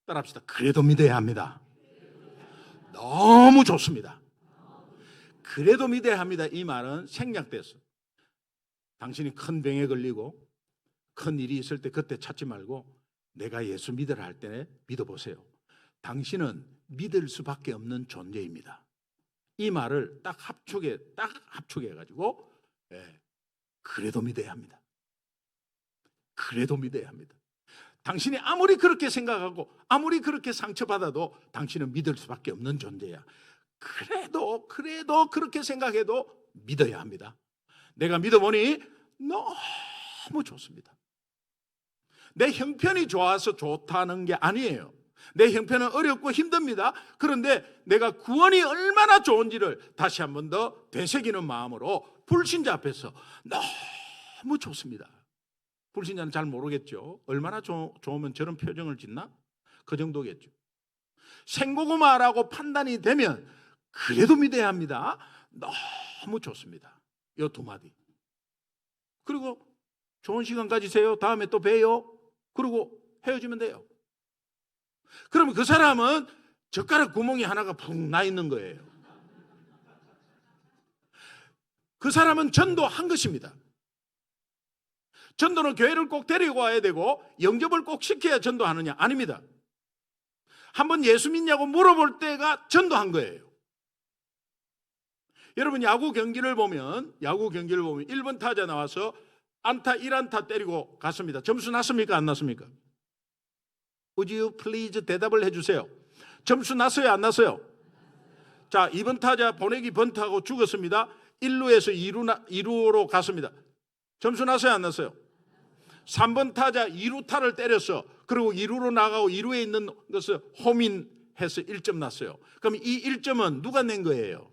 따라합시다. 그래도 믿어야 합니다. 너무 좋습니다. 그래도 믿어야 합니다. 이 말은 생략됐어. 당신이 큰 병에 걸리고 큰 일이 있을 때 그때 찾지 말고 내가 예수 믿으라 할 때 믿어보세요. 당신은 믿을 수밖에 없는 존재입니다. 이 말을 딱 합축해가지고 그래도 믿어야 합니다. 그래도 믿어야 합니다. 당신이 아무리 그렇게 생각하고 아무리 그렇게 상처받아도 당신은 믿을 수밖에 없는 존재야. 그래도 그렇게 생각해도 믿어야 합니다. 내가 믿어보니 너무 좋습니다. 내 형편이 좋아서 좋다는 게 아니에요. 내 형편은 어렵고 힘듭니다. 그런데 내가 구원이 얼마나 좋은지를 다시 한 번 더 되새기는 마음으로 불신자 앞에서 너무 좋습니다. 불신자는 잘 모르겠죠. 얼마나 좋으면 저런 표정을 짓나? 그 정도겠죠. 생고구마라고 판단이 되면 그래도 믿어야 합니다. 너무 좋습니다. 이 두 마디. 그리고 좋은 시간 가지세요. 다음에 또 봬요. 그리고 헤어지면 돼요. 그러면 그 사람은 젓가락 구멍이 하나가 푹 나 있는 거예요. 그 사람은 전도한 것입니다. 전도는 교회를 꼭 데리고 와야 되고 영접을 꼭 시켜야 전도하느냐? 아닙니다. 한번 예수 믿냐고 물어볼 때가 전도한 거예요. 여러분 야구 경기를 보면 1번 타자 나와서 안타 1안타 때리고 갔습니다. 점수 났습니까? 안 났습니까? Would you please 대답을 해주세요. 점수 났어요? 안 났어요? 자, 2번 타자 보내기 번트하고 죽었습니다. 1루에서 2루로 갔습니다. 점수 났어요? 안 났어요? 3번 타자 2루타를 때렸어. 그리고 2루로 나가고 2루에 있는 것을 홈인해서 1점 났어요. 그럼 이 1점은 누가 낸 거예요?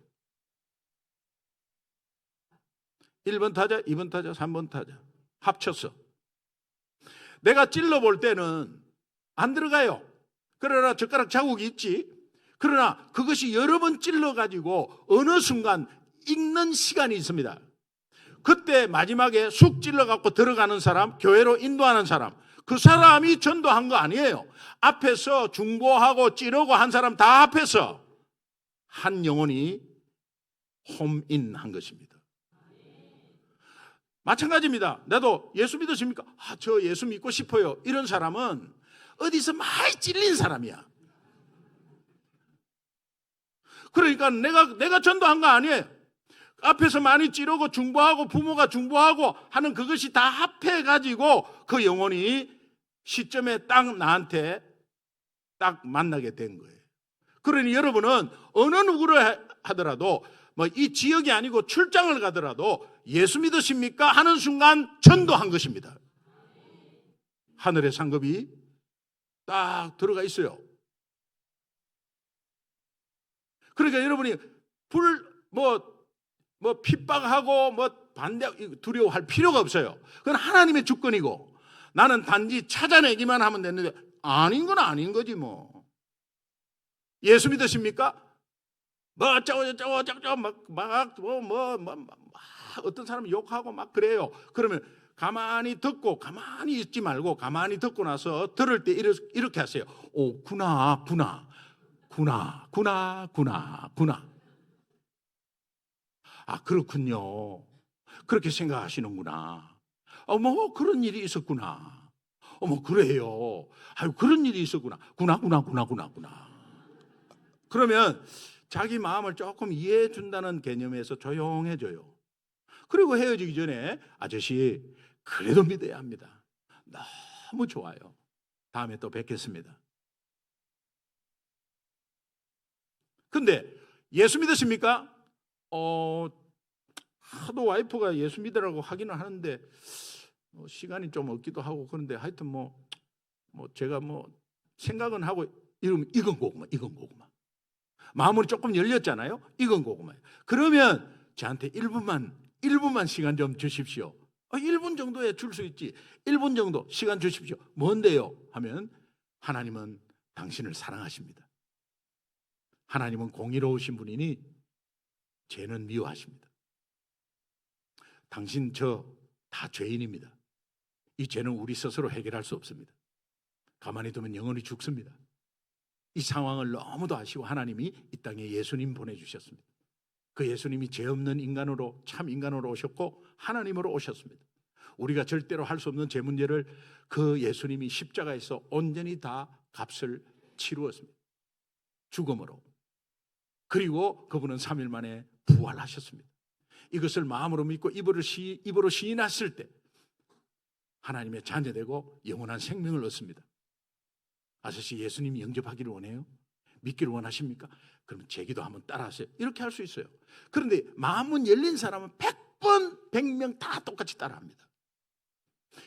1번 타자, 2번 타자, 3번 타자 합쳤어. 내가 찔러볼 때는 안 들어가요. 그러나 젓가락 자국이 있지. 그러나 그것이 여러 번 찔러가지고 어느 순간 익는 시간이 있습니다. 그때 마지막에 쑥 찔러갖고 들어가는 사람, 교회로 인도하는 사람, 그 사람이 전도한 거 아니에요. 앞에서 중보하고 찌르고 한 사람 다 앞에서 한 영혼이 홈인한 것입니다. 마찬가지입니다. 나도 예수 믿으십니까? 저 예수 믿고 싶어요. 이런 사람은 어디서 많이 찔린 사람이야. 그러니까 내가 전도한 거 아니에요. 앞에서 많이 찌르고 중보하고 부모가 중보하고 하는 그것이 다 합해가지고 그 영혼이 시점에 딱 나한테 딱 만나게 된 거예요. 그러니 여러분은 어느 누구를 하더라도 뭐 이 지역이 아니고 출장을 가더라도 예수 믿으십니까? 하는 순간 전도한 것입니다. 하늘의 상급이 딱 들어가 있어요. 그러니까 여러분이 핍박하고 반대 두려워할 필요가 없어요. 그건 하나님의 주권이고 나는 단지 찾아내기만 하면 되는데 아닌 건 아닌 거지 뭐. 예수 믿으십니까? 어쩌고 막 어떤 사람은 욕하고 막 그래요. 그러면 가만히 듣고 가만히 있지 말고 가만히 듣고 나서 들을 때 이렇게 하세요. 오, 구나. 아, 그렇군요. 그렇게 생각하시는구나. 그런 일이 있었구나. 그래요. 아유, 그런 일이 있었구나. 구나. 그러면 자기 마음을 조금 이해해 준다는 개념에서 조용해져요. 그리고 헤어지기 전에 아저씨, 그래도 믿어야 합니다. 너무 좋아요. 다음에 또 뵙겠습니다. 근데 예수 믿으십니까? 하도 와이프가 예수 믿으라고 하기는 하는데 시간이 좀 없기도 하고 그런데 하여튼 제가 생각은 하고 이러면 이건 고구마. 마음으로 조금 열렸잖아요. 이건 고구마예요. 그러면 저한테 1분만 시간 좀 주십시오. 1분 정도에 줄 수 있지. 1분 정도 시간 주십시오. 뭔데요? 하면 하나님은 당신을 사랑하십니다. 하나님은 공의로우신 분이니 죄는 미워하십니다. 당신 저 다 죄인입니다. 이 죄는 우리 스스로 해결할 수 없습니다. 가만히 두면 영원히 죽습니다. 이 상황을 너무도 아시고 하나님이 이 땅에 예수님 보내주셨습니다. 그 예수님이 죄 없는 인간으로 참 인간으로 오셨고 하나님으로 오셨습니다. 우리가 절대로 할 수 없는 죄 문제를 그 예수님이 십자가에서 온전히 다 값을 치루었습니다. 죽음으로. 그리고 그분은 3일 만에 부활하셨습니다. 이것을 마음으로 믿고 입으로 시인했을 때 하나님의 자녀되고 영원한 생명을 얻습니다. 아저씨, 예수님이 영접하기를 원해요? 믿기를 원하십니까? 그럼 제 기도 한번 따라하세요. 이렇게 할 수 있어요. 그런데 마음은 열린 사람은 100번 100명 다 똑같이 따라합니다.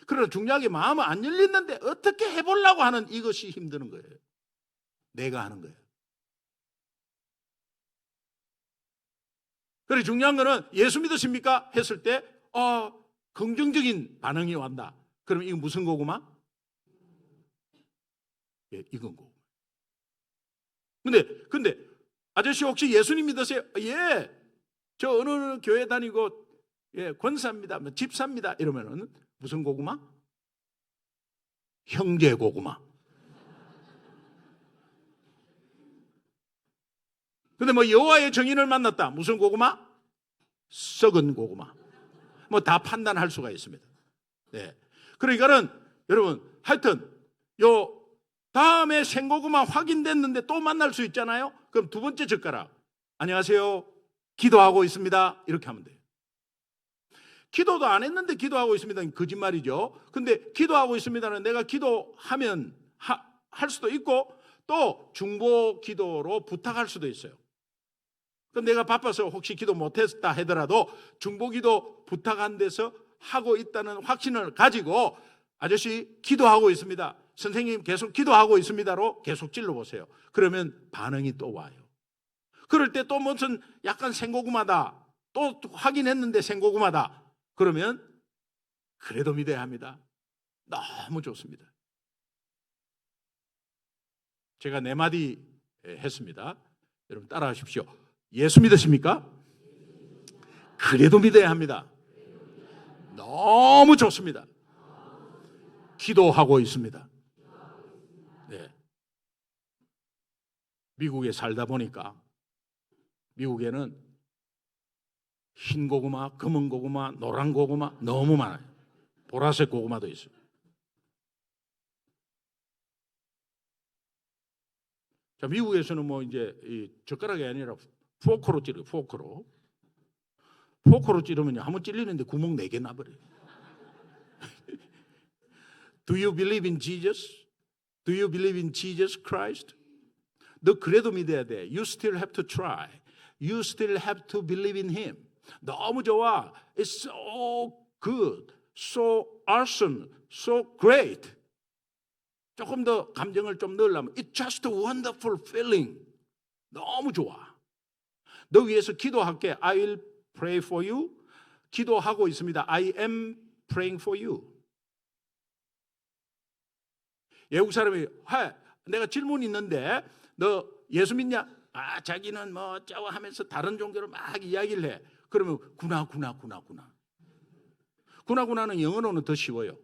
그러나 중요하게 마음은 안 열렸는데 어떻게 해보려고 하는 이것이 힘드는 거예요. 내가 하는 거예요. 그래 중요한 거는 예수 믿으십니까? 했을 때 긍정적인 반응이 왔다. 그럼 이건 무슨 고구마? 예, 이건 고구마. 근데 아저씨 혹시 예수님 믿으세요? 예, 저 어느 교회 다니고 권사입니다, 집사입니다 이러면은 무슨 고구마? 형제 고구마. 근데 여호와의 정인을 만났다. 무슨 고구마? 썩은 고구마. 뭐 다 판단할 수가 있습니다. 네. 그러니까는 여러분 하여튼 요 다음에 생고구마 확인됐는데 또 만날 수 있잖아요. 그럼 두 번째 젓가락. 안녕하세요. 기도하고 있습니다. 이렇게 하면 돼요. 기도도 안 했는데 기도하고 있습니다는 거짓말이죠. 근데 기도하고 있습니다는 내가 기도하면 할 수도 있고 또 중보 기도로 부탁할 수도 있어요. 그럼 내가 바빠서 혹시 기도 못했다 하더라도 중보 기도 부탁한 데서 하고 있다는 확신을 가지고 아저씨 기도하고 있습니다. 선생님 계속 기도하고 있습니다로 계속 찔러보세요. 그러면 반응이 또 와요. 그럴 때 또 무슨 약간 생고구마다 또 확인했는데 생고구마다 그러면 그래도 믿어야 합니다. 너무 좋습니다. 제가 4마디 했습니다. 여러분 따라하십시오. 예수 믿으십니까? 그래도 믿어야 합니다. 너무 좋습니다. 기도하고 있습니다. 네. 미국에 살다 보니까 미국에는 흰 고구마, 검은 고구마, 노란 고구마 너무 많아요. 보라색 고구마도 있어요. 자, 미국에서는 뭐 이제 이 젓가락이 아니라 포크로 찌르요. 포크로 찌르면 한번 찔리는데 구멍 4개 나버려요. Do you believe in Jesus? Do you believe in Jesus Christ? 너 그래도 믿어야 돼. You still have to try. You still have to believe in Him. 너무 좋아. It's so good, so awesome, so great. 조금 더 감정을 좀 넣으려면 It's just a wonderful feeling. 너무 좋아. 너 위해서 기도할게. I will pray for you. 기도하고 있습니다. I am praying for you. 외국 사람이 내가 질문이 있는데 너 예수 믿냐? 자기는 뭐 어쩌고 하면서 다른 종교를 막 이야기를 해. 그러면 구나구나는 영어로는 더 쉬워요.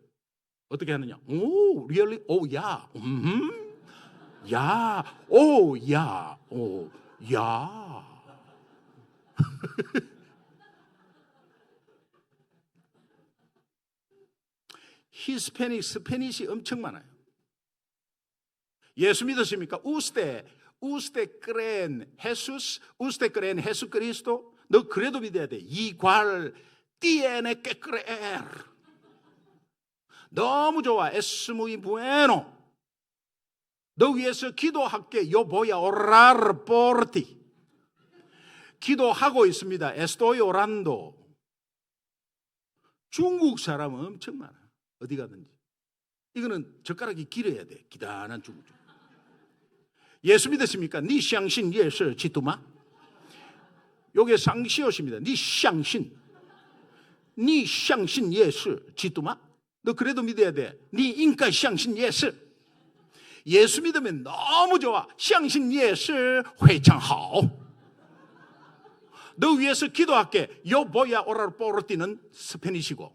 어떻게 하느냐? 오, really? 오, 야. 야. 오, 야. 오, 야. 스페니시 엄청 많아요. 예수 믿으십니까? Usted creen Jesús, usted creen Jesucristo. 너 그래도 믿어야 돼. Igual tiene que creer. 너무 좋아. Es muy bueno. 너 위해서 기도할게. Yo voy a orar por ti. 기도하고 있습니다. Estoy orando. 중국 사람은 엄청 많아. 어디 가든지. 이거는 젓가락이 길어야 돼. 기다란 중국. 예수 믿으십니까? 니相信耶稣基督吗? 요게 상시어십니다. 니相信耶稣基督吗? 너 그래도 믿어야 돼. 니应该相信耶稣. 예수 믿으면 너무 좋아. 相信耶稣非常好. 너 위해서 기도할게. Yo voy a orar por ti는 스페니시고.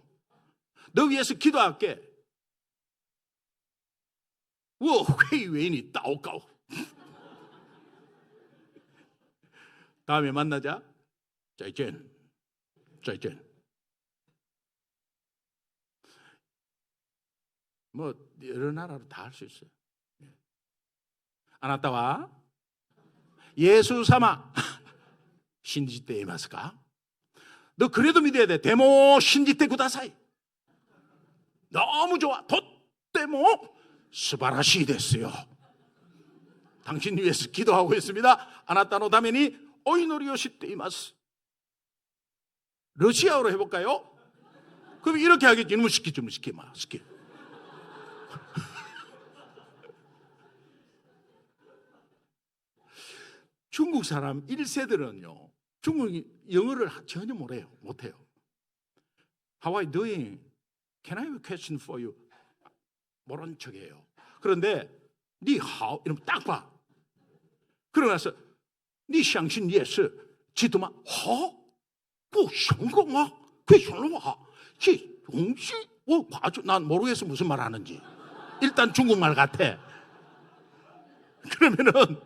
너 위해서 기도할게. 我会为你祷告. 다음에 만나자. 再见. 뭐 여러 나라로 다 할 수 있어요. 아나타와 예수様 信じていますか? 너 그래도 믿어야 돼. でも信じてください. 너무 좋아. とっても素晴らしいですよ. 당신 위해서 기도하고 있습니다. 아나타のためにお祈りをしています. 러시아어로 해볼까요? 그럼 이렇게 하겠지. 무시키. 중국 사람 1세들은요. 중국 영어를 전혀 못해요. How are you doing? Can I have a question for you? 모른 척해요. 그런데 니 하오 이러면 딱 봐. 그러고 나서 니相信耶稣基督吗? 不相信啊? 그相信啊? 지 용시? 난 모르겠어 무슨 말 하는지. 일단 중국말 같아. 그러면은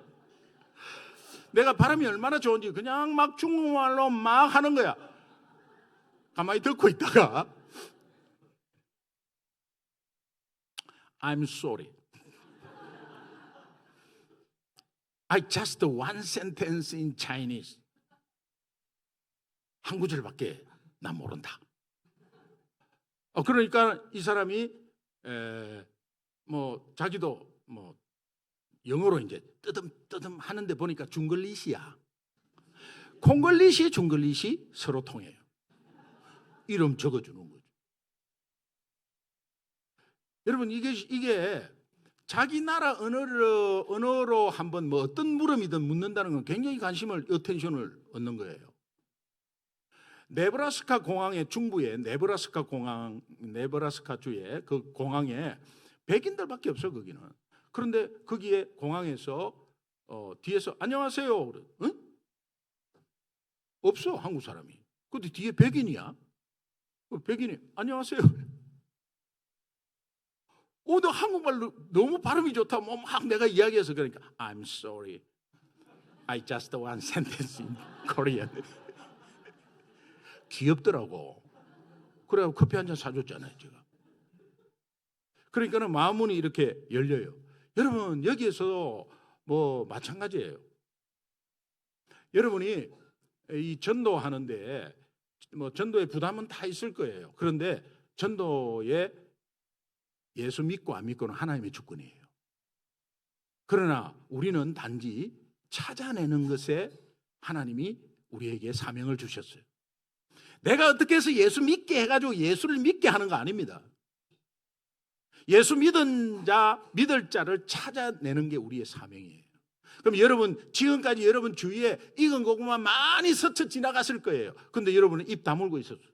내가 발음이 얼마나 좋은지 그냥 막 중국말로 막 하는 거야. 가만히 듣고 있다가 I'm sorry. I just one sentence in Chinese. 한 구절밖에 난 모른다. 그러니까 이 사람이 뭐 자기도 뭐 영어로 이제 뜨듬뜨듬 하는데 보니까 중글리시야. 콩글리시, 중글리시 서로 통해요. 이름 적어주는 거죠. 여러분 이게 자기 나라 언어로 한번 뭐 어떤 물음이든 묻는다는 건 굉장히 관심을, 어텐션을 얻는 거예요. 네브라스카 공항의 중부에 네브라스카 공항, 네브라스카 주의 그 공항에 백인들밖에 없어 거기는. 그런데 거기에 공항에서 뒤에서 안녕하세요. 그래. 응? 없어 한국 사람이. 근데 뒤에 백인이야. 백인이 안녕하세요. 너 한국말 너무 발음이 좋다. 뭐 막 내가 이야기해서 그러니까 I'm sorry. I just one sentence in Korean. 귀엽더라고. 그래서 커피 한 잔 사줬잖아요, 제가. 그러니까는 마음문이 이렇게 열려요. 여러분 여기에서 뭐 마찬가지예요. 여러분이 이 전도하는데 뭐 전도의 부담은 다 있을 거예요. 그런데 전도에 예수 믿고 안 믿고는 하나님의 주권이에요. 그러나 우리는 단지 찾아내는 것에 하나님이 우리에게 사명을 주셨어요. 내가 어떻게 해서 예수 믿게 해가지고 예수를 믿게 하는 거 아닙니다. 예수 믿은 자, 믿을 자를 찾아내는 게 우리의 사명이에요. 그럼 여러분 지금까지 여러분 주위에 익은 고구마 많이 스쳐 지나갔을 거예요. 근데 여러분은 입 다물고 있었어요.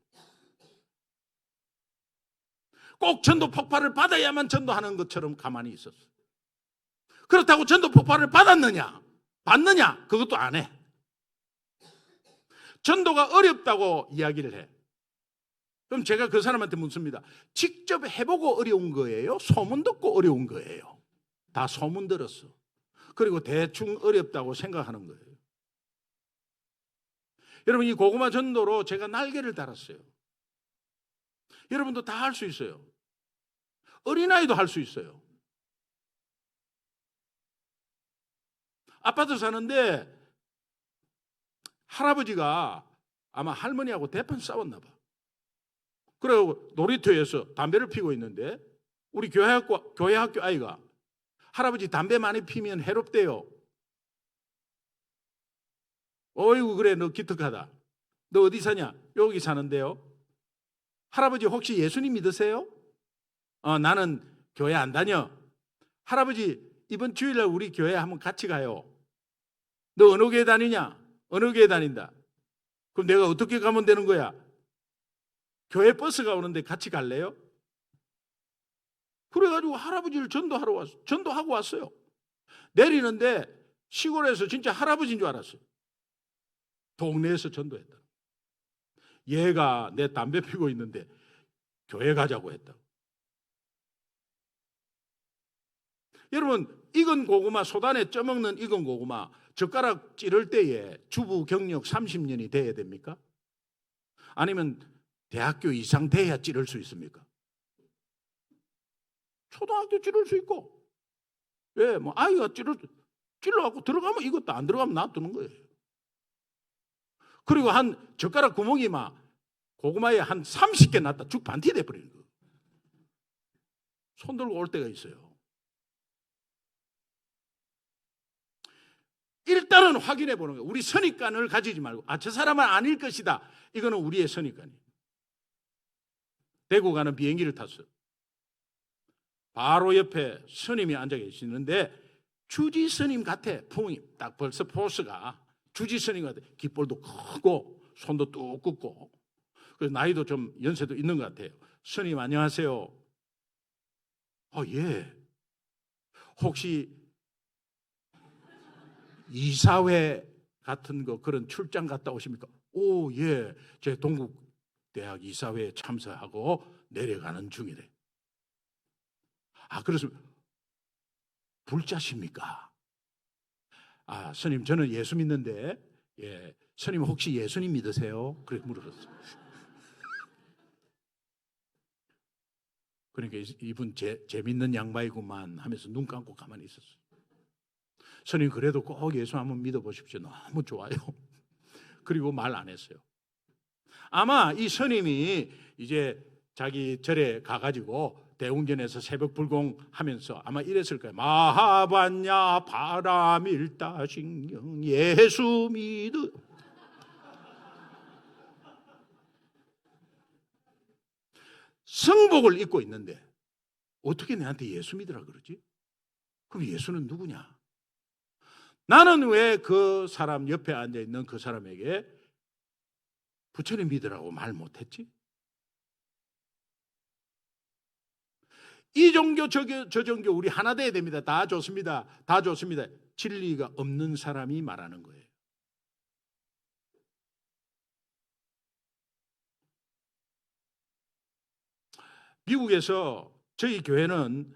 꼭 전도 폭발을 받아야만 전도하는 것처럼 가만히 있었어요. 그렇다고 전도 폭발을 받았느냐? 받느냐? 그것도 안 해. 전도가 어렵다고 이야기를 해. 그럼 제가 그 사람한테 묻습니다. 직접 해보고 어려운 거예요? 소문 듣고 어려운 거예요? 다 소문 들었어. 그리고 대충 어렵다고 생각하는 거예요. 여러분 이 고구마 전도로 제가 날개를 달았어요. 여러분도 다 할 수 있어요. 어린아이도 할 수 있어요. 아파트 사는데 할아버지가 아마 할머니하고 대판 싸웠나 봐. 그리고 놀이터에서 담배를 피고 있는데 우리 교회 학교 아이가 할아버지 담배 많이 피면 해롭대요. 어이구 그래 너 기특하다. 너 어디 사냐? 여기 사는데요. 할아버지 혹시 예수님 믿으세요? 나는 교회 안 다녀. 할아버지 이번 주일날 우리 교회 한번 같이 가요. 너 어느 교회 다니냐? 어느 교회 다닌다. 그럼 내가 어떻게 가면 되는 거야? 교회 버스가 오는데 같이 갈래요? 그래가지고 할아버지를 전도하고 왔어요. 내리는데 시골에서 진짜 할아버지인 줄 알았어요. 동네에서 전도했다. 얘가 내 담배 피고 있는데 교회 가자고 했다. 여러분 익은 고구마, 소단에 쪄먹는 익은 고구마 젓가락 찌를 때에 주부 경력 30년이 돼야 됩니까? 아니면 대학교 이상 돼야 찌를 수 있습니까? 초등학교 찌를 수 있고, 뭐 아이가 찔러갖고 들어가면 이것도 안 들어가면 놔두는 거예요. 그리고 한 젓가락 구멍이 막 고구마에 한 30개 났다 죽 반티 돼버리는 거예요. 손 들고 올 때가 있어요. 일단은 확인해 보는 거예요. 우리 선입관을 가지지 말고 저 사람은 아닐 것이다. 이거는 우리의 선입관이에요. 대구 가는 비행기를 탔어요. 바로 옆에 스님이 앉아 계시는데 주지 스님 같아. 풍이 딱 벌써 포스가 주지 스님 같아. 깃볼도 크고 손도 뚝 긋고 그래서 나이도 좀 연세도 있는 것 같아요. 스님 안녕하세요. 예. 혹시 이사회 같은 거 그런 출장 갔다 오십니까? 예. 제 동국대학 이사회에 참석하고 내려가는 중이래. 그래서 불자십니까? 스님 저는 예수 믿는데 스님 혹시 예수님 믿으세요? 그렇게 물어봤어요. 그러니까 이분 재밌는 양반이구만 하면서 눈 감고 가만히 있었어요. 스님 그래도 꼭 예수 한번 믿어보십시오. 너무 좋아요. 그리고 말 안 했어요. 아마 이 스님이 이제 자기 절에 가가지고 대웅전에서 새벽 불공하면서 아마 이랬을 거예요. 마하반야 바라밀다신경 예수 믿으. 성복을 입고 있는데 어떻게 내한테 예수 믿으라 그러지? 그럼 예수는 누구냐? 나는 왜 그 사람 옆에 앉아있는 그 사람에게 부처님 믿으라고 말 못했지? 이 종교 저 종교 우리 하나 돼야 됩니다. 다 좋습니다. 다 좋습니다. 진리가 없는 사람이 말하는 거예요. 미국에서 저희 교회는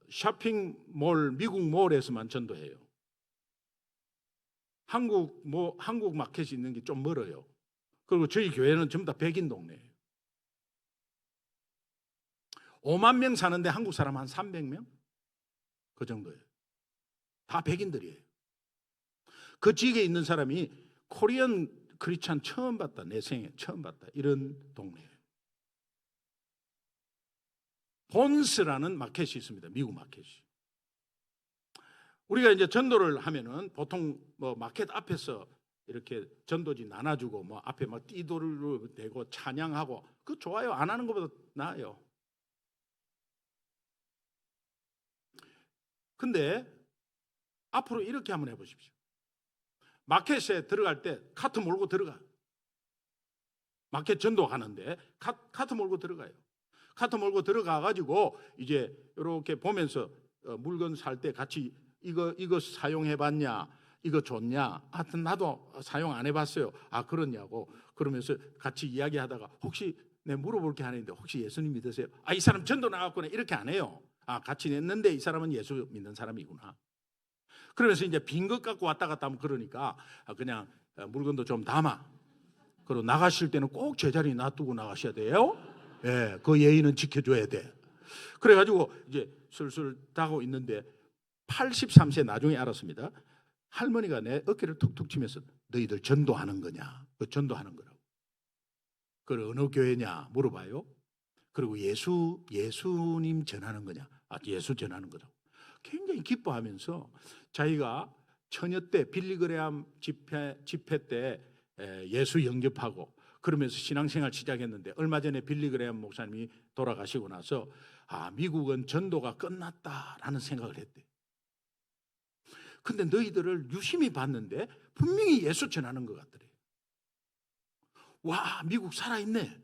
쇼핑몰 미국 몰에서만 전도해요. 한국 마켓이 있는 게 좀 멀어요. 그리고 저희 교회는 전부 다 백인 동네예요. 5만 명 사는데 한국 사람 한 300명? 그 정도예요. 다 백인들이에요. 그 지역에 있는 사람이 코리안 크리스찬 처음 봤다. 내 생에 처음 봤다. 이런 동네예요. 본스라는 마켓이 있습니다. 미국 마켓이. 우리가 이제 전도를 하면은 보통 뭐 마켓 앞에서 이렇게 전도지 나눠주고 뭐 앞에 막 띠도를 대고 찬양하고 그거 좋아요. 안 하는 것보다 나아요. 근데 앞으로 이렇게 한번 해보십시오. 마켓에 들어갈 때 카트 몰고 들어가. 마켓 전도하는데 카트 몰고 들어가요. 카트 몰고 들어가가지고 이제 이렇게 보면서 물건 살 때 같이 이거 사용해봤냐? 이거 좋냐? 하여튼 나도 사용 안 해봤어요. 아 그러냐고 그러면서 같이 이야기하다가 혹시 내 물어볼 게 하나 있는데 혹시 예수님 믿으세요? 아 이 사람 전도 나갔구나 이렇게 안 해요. 아 같이 냈는데 이 사람은 예수 믿는 사람이구나. 그러면서 이제 빈 것 갖고 왔다 갔다 하면 그러니까 그냥 물건도 좀 담아. 그리고 나가실 때는 꼭 제자리 놔두고 나가셔야 돼요. 예, 그 예의는 지켜줘야 돼. 그래가지고 이제 슬슬 타고 있는데 83세 나중에 알았습니다. 할머니가 내 어깨를 툭툭 치면서 너희들 전도하는 거냐? 그 전도하는 거라고. 그 어느 교회냐 물어봐요. 그리고 예수님 전하는 거냐? 아 예수 전하는 거라고. 굉장히 기뻐하면서 자기가 처녀 때 빌리그레암 집회 때 예수 영접하고 그러면서 신앙생활 시작했는데 얼마 전에 빌리그레암 목사님이 돌아가시고 나서 아 미국은 전도가 끝났다라는 생각을 했대. 근데 너희들을 유심히 봤는데 분명히 예수 전하는 것 같더래. 와 미국 살아있네.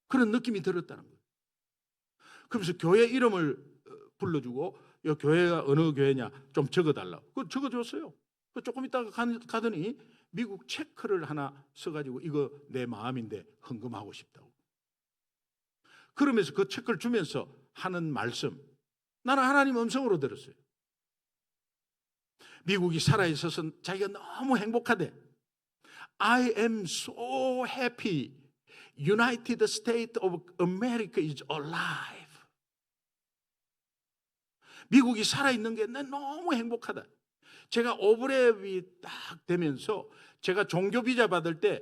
그런 느낌이 들었다는 거예요. 그러면서 교회 이름을 불러주고 이 교회가 어느 교회냐 좀 적어달라고. 그거 적어줬어요. 조금 있다가 가더니 미국 체크를 하나 써가지고 이거 내 마음인데 헌금하고 싶다고. 그러면서 그 체크를 주면서 하는 말씀 나는 하나님 음성으로 들었어요. 미국이 살아있어서 자기가 너무 행복하대. I am so happy. United States of America is alive. 미국이 살아있는 게 난 너무 행복하다. 제가 오브랩이 딱 되면서 제가 종교 비자 받을 때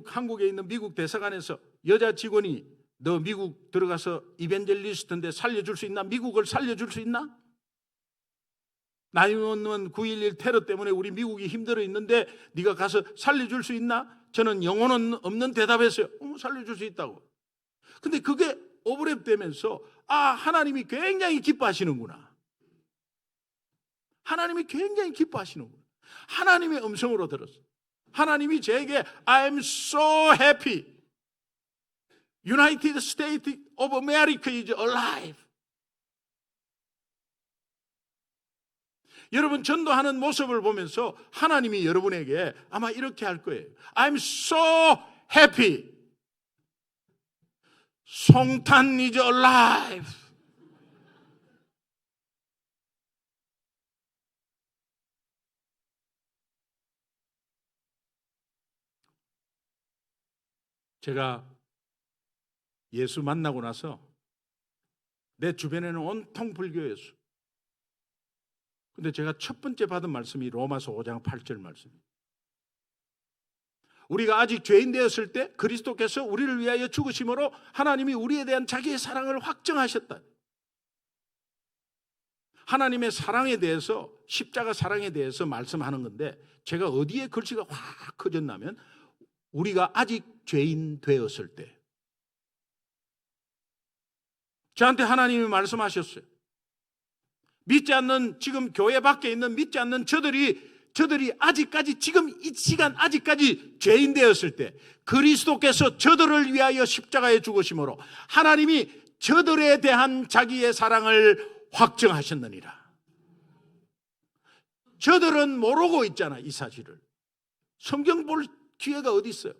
한국에 있는 미국 대사관에서 여자 직원이 너 미국 들어가서 이벤젤리스트인데 살려줄 수 있나? 미국을 살려줄 수 있나? 911 9.11 테러 때문에 우리 미국이 힘들어 있는데 네가 가서 살려줄 수 있나? 저는 영혼은 없는 대답했어요. 살려줄 수 있다고. 근데 그게 오버랩 되면서 아 하나님이 굉장히 기뻐하시는구나. 하나님이 굉장히 기뻐하시는구나. 하나님의 음성으로 들었어요. 하나님이 제게 I'm so happy. United States of America is alive. 여러분 전도하는 모습을 보면서 하나님이 여러분에게 아마 이렇게 할 거예요. I'm so happy. 송탄 is alive. 제가 예수 만나고 나서 내 주변에는 온통 불교였어. 근데 제가 첫 번째 받은 말씀이 로마서 5장 8절 말씀입니다. 우리가 아직 죄인 되었을 때 그리스도께서 우리를 위하여 죽으심으로 하나님이 우리에 대한 자기의 사랑을 확정하셨다. 하나님의 사랑에 대해서, 십자가 사랑에 대해서 말씀하는 건데, 제가 어디에 글씨가 확 커졌냐면 우리가 아직 죄인 되었을 때 저한테 하나님이 말씀하셨어요. 믿지 않는, 지금 교회 밖에 있는 믿지 않는 저들이 아직까지, 지금 이 시간 아직까지 죄인 되었을 때 그리스도께서 저들을 위하여 십자가에 죽으심으로 하나님이 저들에 대한 자기의 사랑을 확정하셨느니라. 저들은 모르고 있잖아, 이 사실을. 성경 볼 기회가 어디 있어요?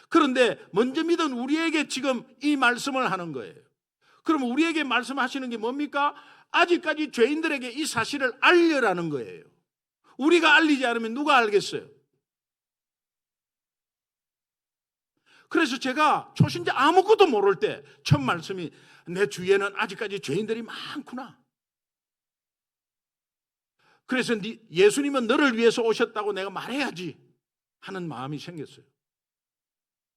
그런데 먼저 믿은 우리에게 지금 이 말씀을 하는 거예요. 그럼 우리에게 말씀하시는 게 뭡니까? 아직까지 죄인들에게 이 사실을 알려라는 거예요. 우리가 알리지 않으면 누가 알겠어요? 그래서 제가 초신자 아무것도 모를 때 첫 말씀이, 내 주위에는 아직까지 죄인들이 많구나. 그래서 예수님은 너를 위해서 오셨다고 내가 말해야지 하는 마음이 생겼어요.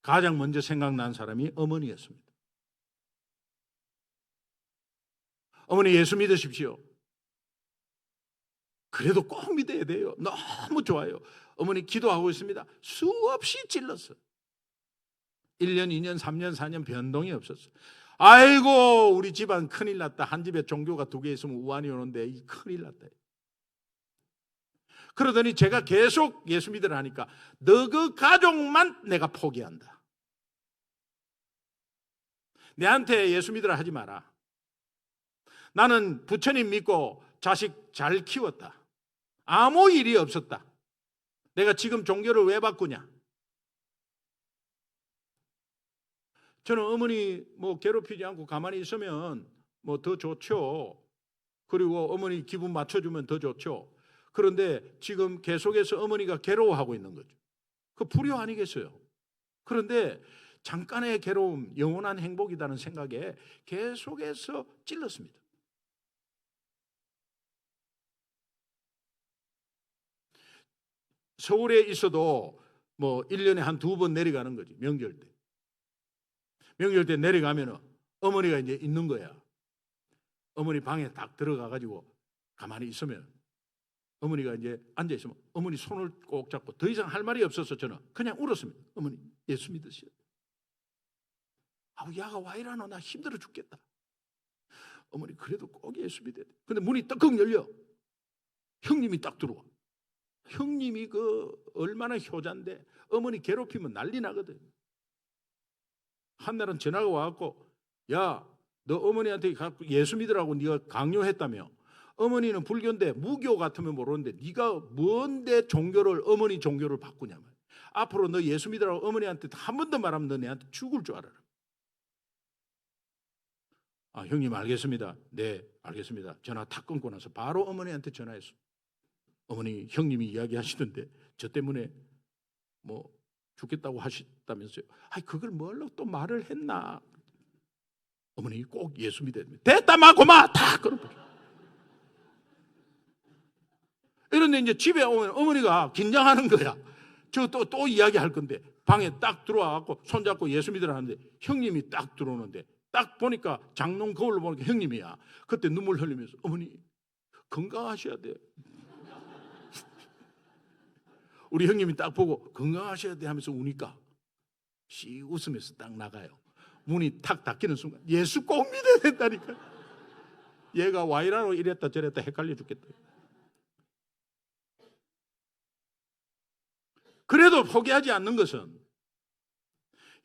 가장 먼저 생각난 사람이 어머니였습니다. 어머니 예수 믿으십시오. 그래도 꼭 믿어야 돼요. 너무 좋아요. 어머니 기도하고 있습니다. 수없이 찔렀어요. 1년, 2년, 3년, 4년 변동이 없었어요. 아이고 우리 집안 큰일 났다. 한 집에 종교가 2개 있으면 우환이 오는데 이 큰일 났다. 그러더니 제가 계속 예수 믿으라 하니까 너 그 가족만 내가 포기한다. 내한테 예수 믿으라 하지 마라. 나는 부처님 믿고 자식 잘 키웠다. 아무 일이 없었다. 내가 지금 종교를 왜 바꾸냐? 저는 어머니 괴롭히지 않고 가만히 있으면 더 좋죠. 그리고 어머니 기분 맞춰주면 더 좋죠. 그런데 지금 계속해서 어머니가 괴로워하고 있는 거죠. 그 불효 아니겠어요? 그런데 잠깐의 괴로움, 영원한 행복이라는 생각에 계속해서 찔렀습니다. 서울에 있어도 1년에 한 2번 내려가는 거지, 명절 때. 명절 때 내려가면 어머니가 이제 있는 거야. 어머니 방에 딱 들어가가지고 가만히 있으면 어머니가 이제 앉아있으면 어머니 손을 꼭 잡고, 더 이상 할 말이 없어서 저는 그냥 울었습니다. 어머니 예수 믿으시오. 아우 야가 와 이러노, 나 힘들어 죽겠다. 어머니 그래도 꼭 예수 믿어야 돼. 근데 문이 떡컥 열려. 형님이 딱 들어와. 형님이 얼마나 효자인데 어머니 괴롭히면 난리 나거든. 한날은 전화가 와갖고, 야, 너 어머니한테 예수 믿으라고 네가 강요했다며. 어머니는 불교인데 무교 같으면 모르는데 네가 뭔데 어머니 종교를 바꾸냐 말이야. 앞으로 너 예수 믿으라고 어머니한테 한 번 더 말하면 너 내한테 죽을 줄 알아라. 아, 형님 알겠습니다. 네, 알겠습니다. 전화 탁 끊고 나서 바로 어머니한테 전화했어. 어머니, 형님이 이야기하시던데 저 때문에 죽겠다고 하셨다면서요. 아이, 그걸 뭘로 또 말을 했나. 어머니 꼭 예수 믿어야 됩니다. 됐다 마 고마 다 걸어버려. 이런데 이제 집에 오면 어머니가 긴장하는 거야. 저 또 이야기할 건데 방에 딱 들어와갖고 손잡고 예수 믿으라 하는데 형님이 딱 들어오는데 딱 보니까 장롱 거울로 보니까 형님이야. 그때 눈물 흘리면서 어머니 건강하셔야 돼. 우리 형님이 딱 보고 건강하셔야 돼 하면서 우니까 씩 웃으면서 딱 나가요. 문이 탁 닫히는 순간 예수 꼭 믿어야 된다니까. 얘가 와이라로 이랬다 저랬다 헷갈려 죽겠다. 그래도 포기하지 않는 것은,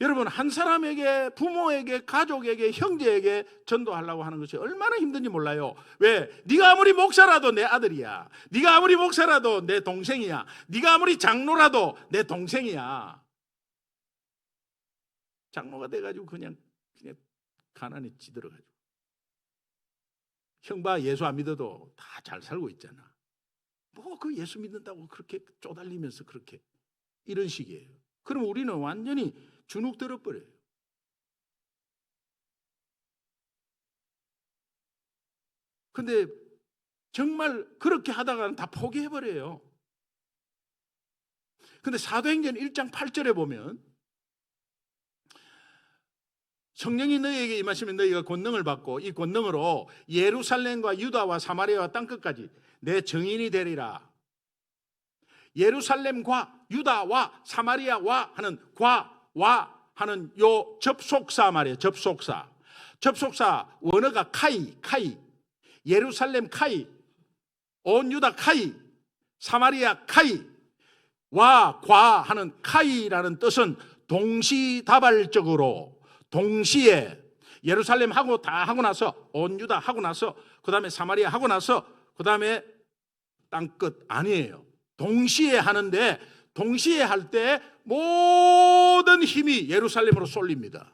여러분, 한 사람에게, 부모에게, 가족에게, 형제에게 전도하려고 하는 것이 얼마나 힘든지 몰라요. 왜? 네가 아무리 목사라도 내 아들이야. 네가 아무리 목사라도 내 동생이야. 네가 아무리 장로라도 내 동생이야. 장로가 돼가지고 그냥 가난에 찌들어가지고. 형봐 예수 안 믿어도 다 잘 살고 있잖아. 그 예수 믿는다고 그렇게 쪼달리면서 그렇게 이런 식이에요. 그럼 우리는 완전히 주눅 들어버려요. 근데 정말 그렇게 하다가는 다 포기해버려요. 근데 사도행전 1장 8절에 보면 성령이 너희에게 임하시면 너희가 권능을 받고 이 권능으로 예루살렘과 유다와 사마리아와 땅끝까지 내 증인이 되리라. 예루살렘과 유다와 사마리아와 하는 과와 하는 요 접속사 말이에요. 접속사 원어가 카이, 예루살렘 카이, 온 유다 카이, 사마리아 카이, 와, 과 하는 카이라는 뜻은 동시다발적으로 동시에 예루살렘 하고 다 하고 나서 온 유다 하고 나서 그 다음에 사마리아 하고 나서 그 다음에 땅끝 아니에요. 동시에 하는데 동시에 할 때 모든 힘이 예루살렘으로 쏠립니다.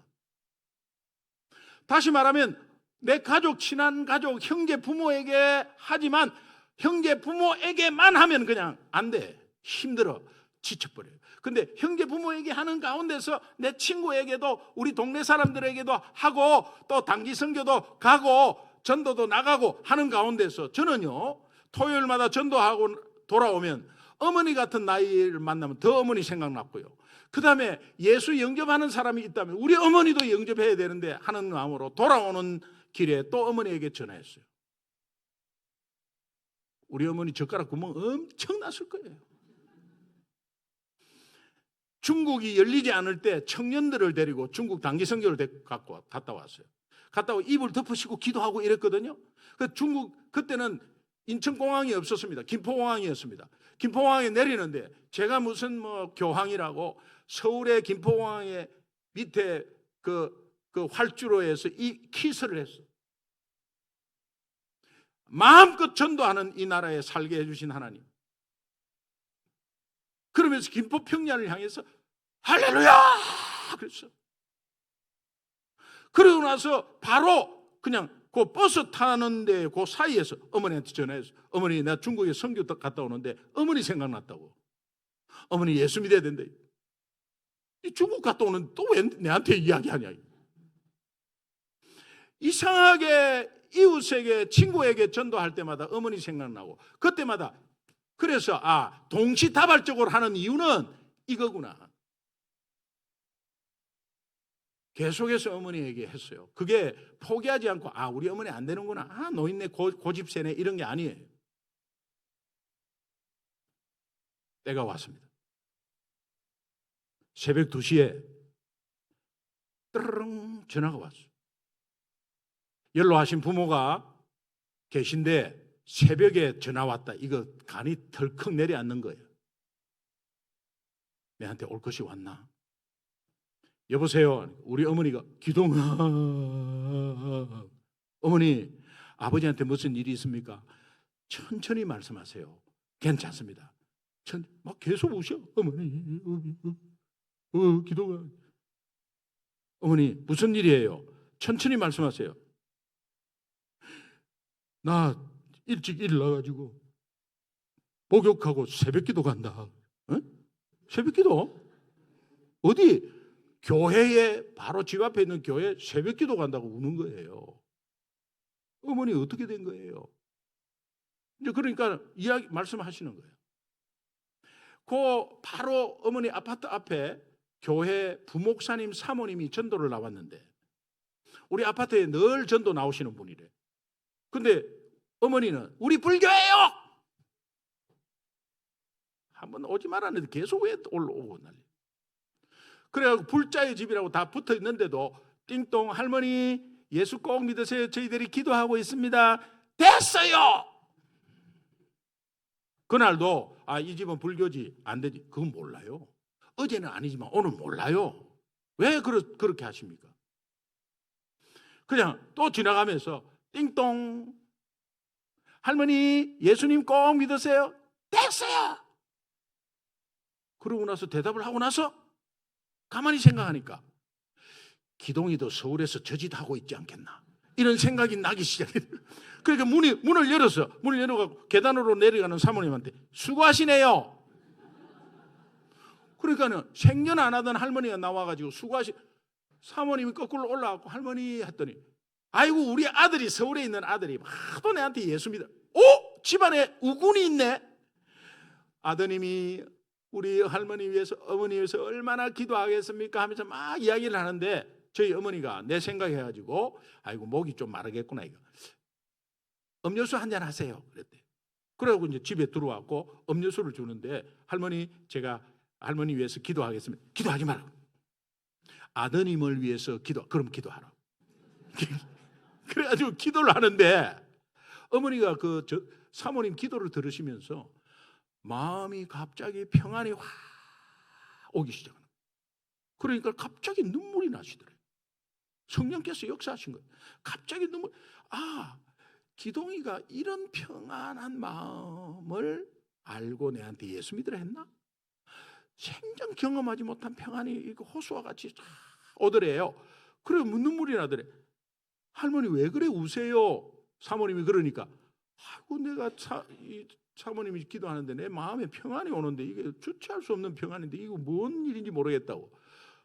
다시 말하면 내 가족, 친한 가족, 형제 부모에게 하지만 형제 부모에게만 하면 그냥 안 돼. 힘들어. 지쳐버려요. 근데 형제 부모에게 하는 가운데서 내 친구에게도 우리 동네 사람들에게도 하고 또 단기 선교도 가고 전도도 나가고 하는 가운데서 저는요 토요일마다 전도하고 돌아오면 어머니 같은 나이를 만나면 더 어머니 생각났고요. 그 다음에 예수 영접하는 사람이 있다면 우리 어머니도 영접해야 되는데 하는 마음으로 돌아오는 길에 또 어머니에게 전화했어요. 우리 어머니 젓가락 구멍 엄청 났을 거예요. 중국이 열리지 않을 때 청년들을 데리고 중국 단기 선교를 갔다 왔어요. 갔다 오고 이불 덮으시고 기도하고 이랬거든요. 그 중국 그때는 인천공항이 없었습니다. 김포공항이었습니다. 김포공항에 내리는데 제가 무슨 교황이라고 서울의 김포공항에 밑에 그 활주로에 해서 이 키스를 했어요. 마음껏 전도하는 이 나라에 살게 해주신 하나님. 그러면서 김포평야를 향해서 할렐루야! 그랬어. 그러고 나서 바로 그냥 그 버스 타는데 그 사이에서 어머니한테 전화해서 어머니 나 중국에 선교 갔다 오는데 어머니 생각났다고. 어머니 예수 믿어야 된다. 이 중국 갔다 오는데 또 왜 내한테 이야기하냐. 이상하게 이웃에게 친구에게 전도할 때마다 어머니 생각나고 그때마다 그래서 동시다발적으로 하는 이유는 이거구나. 계속해서 어머니에게 했어요. 그게 포기하지 않고 우리 어머니 안 되는구나. 노인네 고집세네 이런 게 아니에요. 때가 왔습니다. 새벽 2시에 뜨르릉 전화가 왔어요. 연로하신 부모가 계신데 새벽에 전화 왔다. 이거 간이 덜컥 내려앉는 거예요. 내한테 올 것이 왔나? 여보세요. 우리 어머니가 기동아 어머니 아버지한테 무슨 일이 있습니까? 천천히 말씀하세요. 괜찮습니다. 막 계속 우셔. 어머니 기동아 어머니 무슨 일이에요? 천천히 말씀하세요. 나 일찍 일어나가지고 목욕하고 새벽기도 간다. 새벽기도? 어디? 교회에 바로 집 앞에 있는 교회 새벽기도 간다고 우는 거예요. 어머니 어떻게 된 거예요? 이제 그러니까 이야기 말씀하시는 거예요. 그 바로 어머니 아파트 앞에 교회 부목사님 사모님이 전도를 나왔는데 우리 아파트에 늘 전도 나오시는 분이래. 근데 어머니는 우리 불교예요. 한번 오지 말았는데 계속 왜 올라오고 난리. 그래가지고 불자의 집이라고 다 붙어 있는데도 띵동 할머니 예수 꼭 믿으세요. 저희들이 기도하고 있습니다. 됐어요. 그날도 이 집은 불교지 안 되지. 그건 몰라요. 어제는 아니지만 오늘 몰라요. 왜 그렇게 하십니까? 그냥 또 지나가면서 띵동 할머니 예수님 꼭 믿으세요. 됐어요. 그러고 나서 대답을 하고 나서 가만히 생각하니까 기동이도 서울에서 저짓하고 있지 않겠나 이런 생각이 나기 시작해요. 그러니까 문을 열어서 계단으로 내려가는 사모님한테 수고하시네요. 그러니까는 생전 안 하던 할머니가 나와가지고 사모님이 거꾸로 올라가고 할머니 했더니 아이고 우리 아들이 서울에 있는 아들이 하도 내한테 예수 믿어. 집안에 우군이 있네. 아드님이 우리 할머니 위해서 어머니 위해서 얼마나 기도하겠습니까 하면서 막 이야기를 하는데 저희 어머니가 내 생각해가지고 아이고 목이 좀 마르겠구나 이거. 음료수 한잔 하세요 그랬대. 그래가지고 이제 집에 들어왔고 음료수를 주는데 할머니 제가 할머니 위해서 기도하겠습니다. 기도하지 마라. 아드님을 위해서 그럼 기도하라. 그래가지고 기도를 하는데 어머니가 사모님 기도를 들으시면서 마음이 갑자기 평안이 확 오기 시작합니다. 그러니까 갑자기 눈물이 나시더래요. 성령께서 역사하신 거예요. 갑자기 기동이가 이런 평안한 마음을 알고 내한테 예수 믿으라 했나? 생전 경험하지 못한 평안이 호수와 같이 오더래요. 그래 눈물이 나더래. 할머니 왜 그래 우세요? 사모님이 그러니까 아이고 내가 사모님이 기도하는데 내 마음에 평안이 오는데 이게 주체할 수 없는 평안인데 이거 뭔 일인지 모르겠다고